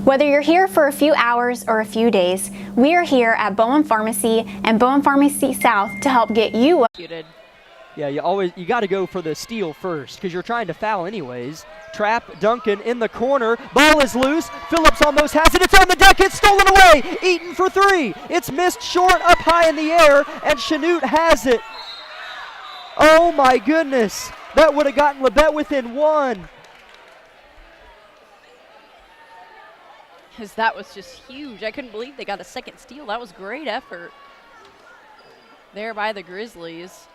S7: Whether you're here for a few hours or a few days, we are here at Bowen Pharmacy and Bowen Pharmacy South to help get you.
S2: Yeah, you got to go for the steal first because you're trying to foul anyways. Trap Duncan in the corner. Ball is loose. Phillips almost has it. It's on the deck. It's stolen away. Eaton for 3. It's missed short, up high in the air, and Chanute has it. Oh my goodness. That would have gotten Labette within 1.
S1: Because that was just huge. I couldn't believe they got a second steal. That was great effort there by the Grizzlies.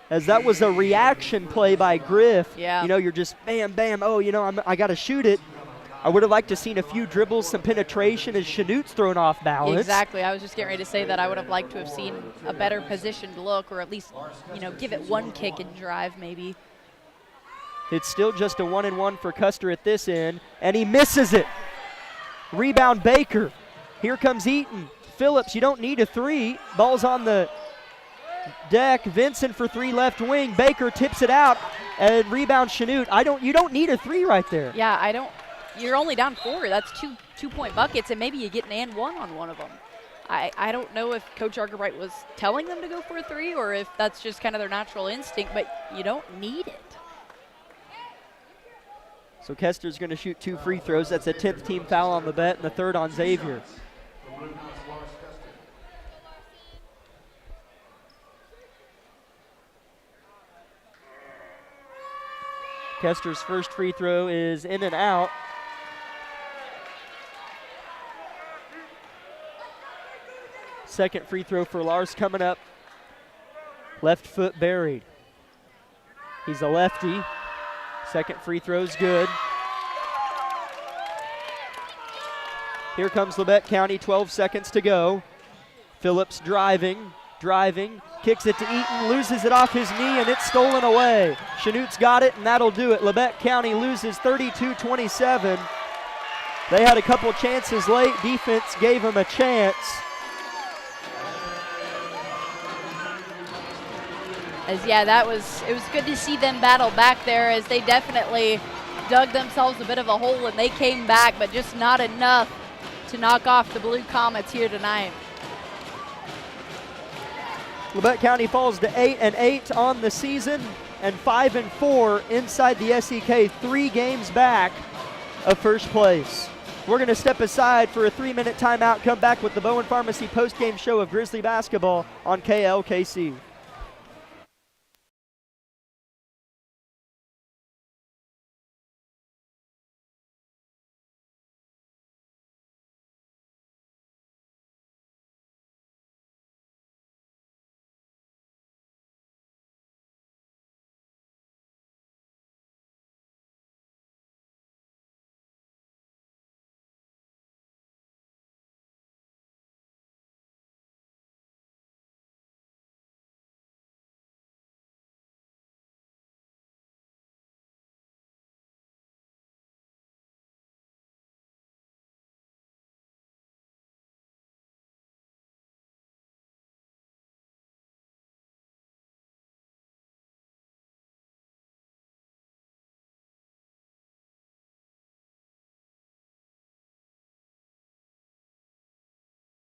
S2: As that was a reaction play by Griff.
S1: Yeah.
S2: You know, you're just bam, bam. Oh, you know, I got to shoot it. I would have liked to seen a few dribbles, some penetration as Chanute's thrown off balance.
S1: Exactly. I was just getting ready to say that I would have liked to have seen a better positioned look, or at least, you know, give it one kick and drive maybe.
S2: It's still just a 1-and-1 for Custer at this end, and he misses it. Rebound Baker. Here comes Eaton. Phillips, you don't need a three. Ball's on the deck. Vincent for three, left wing. Baker tips it out and rebound Chanute. You don't need a three right there.
S1: Yeah, you're only down 4. That's two-point buckets, and maybe you get an and one on one of them. I don't know if Coach Argerbright was telling them to go for a three or if that's just kind of their natural instinct, but you don't need it.
S2: So Kester's going to shoot 2 free throws. That's a 10th team foul on the bet and the 3rd on Xavier. Kester's first free throw is in and out. Second free throw for Lars coming up. Left foot buried. He's a lefty. Second free throw's good. Here comes Labette County, 12 seconds to go. Phillips driving, kicks it to Eaton, loses it off his knee, and it's stolen away. Chanute's got it, and that'll do it. Labette County loses 32-27. They had a couple chances late. Defense gave them a chance.
S1: It was good to see them battle back there, as they definitely dug themselves a bit of a hole and they came back, but just not enough to knock off the Blue Comets here tonight.
S2: Labette County falls to 8-8 on the season and 5-4 inside the SEK, 3 games back of first place. We're going to step aside for a 3-minute timeout, come back with the Bowen Pharmacy postgame show of Grizzly basketball on KLKC.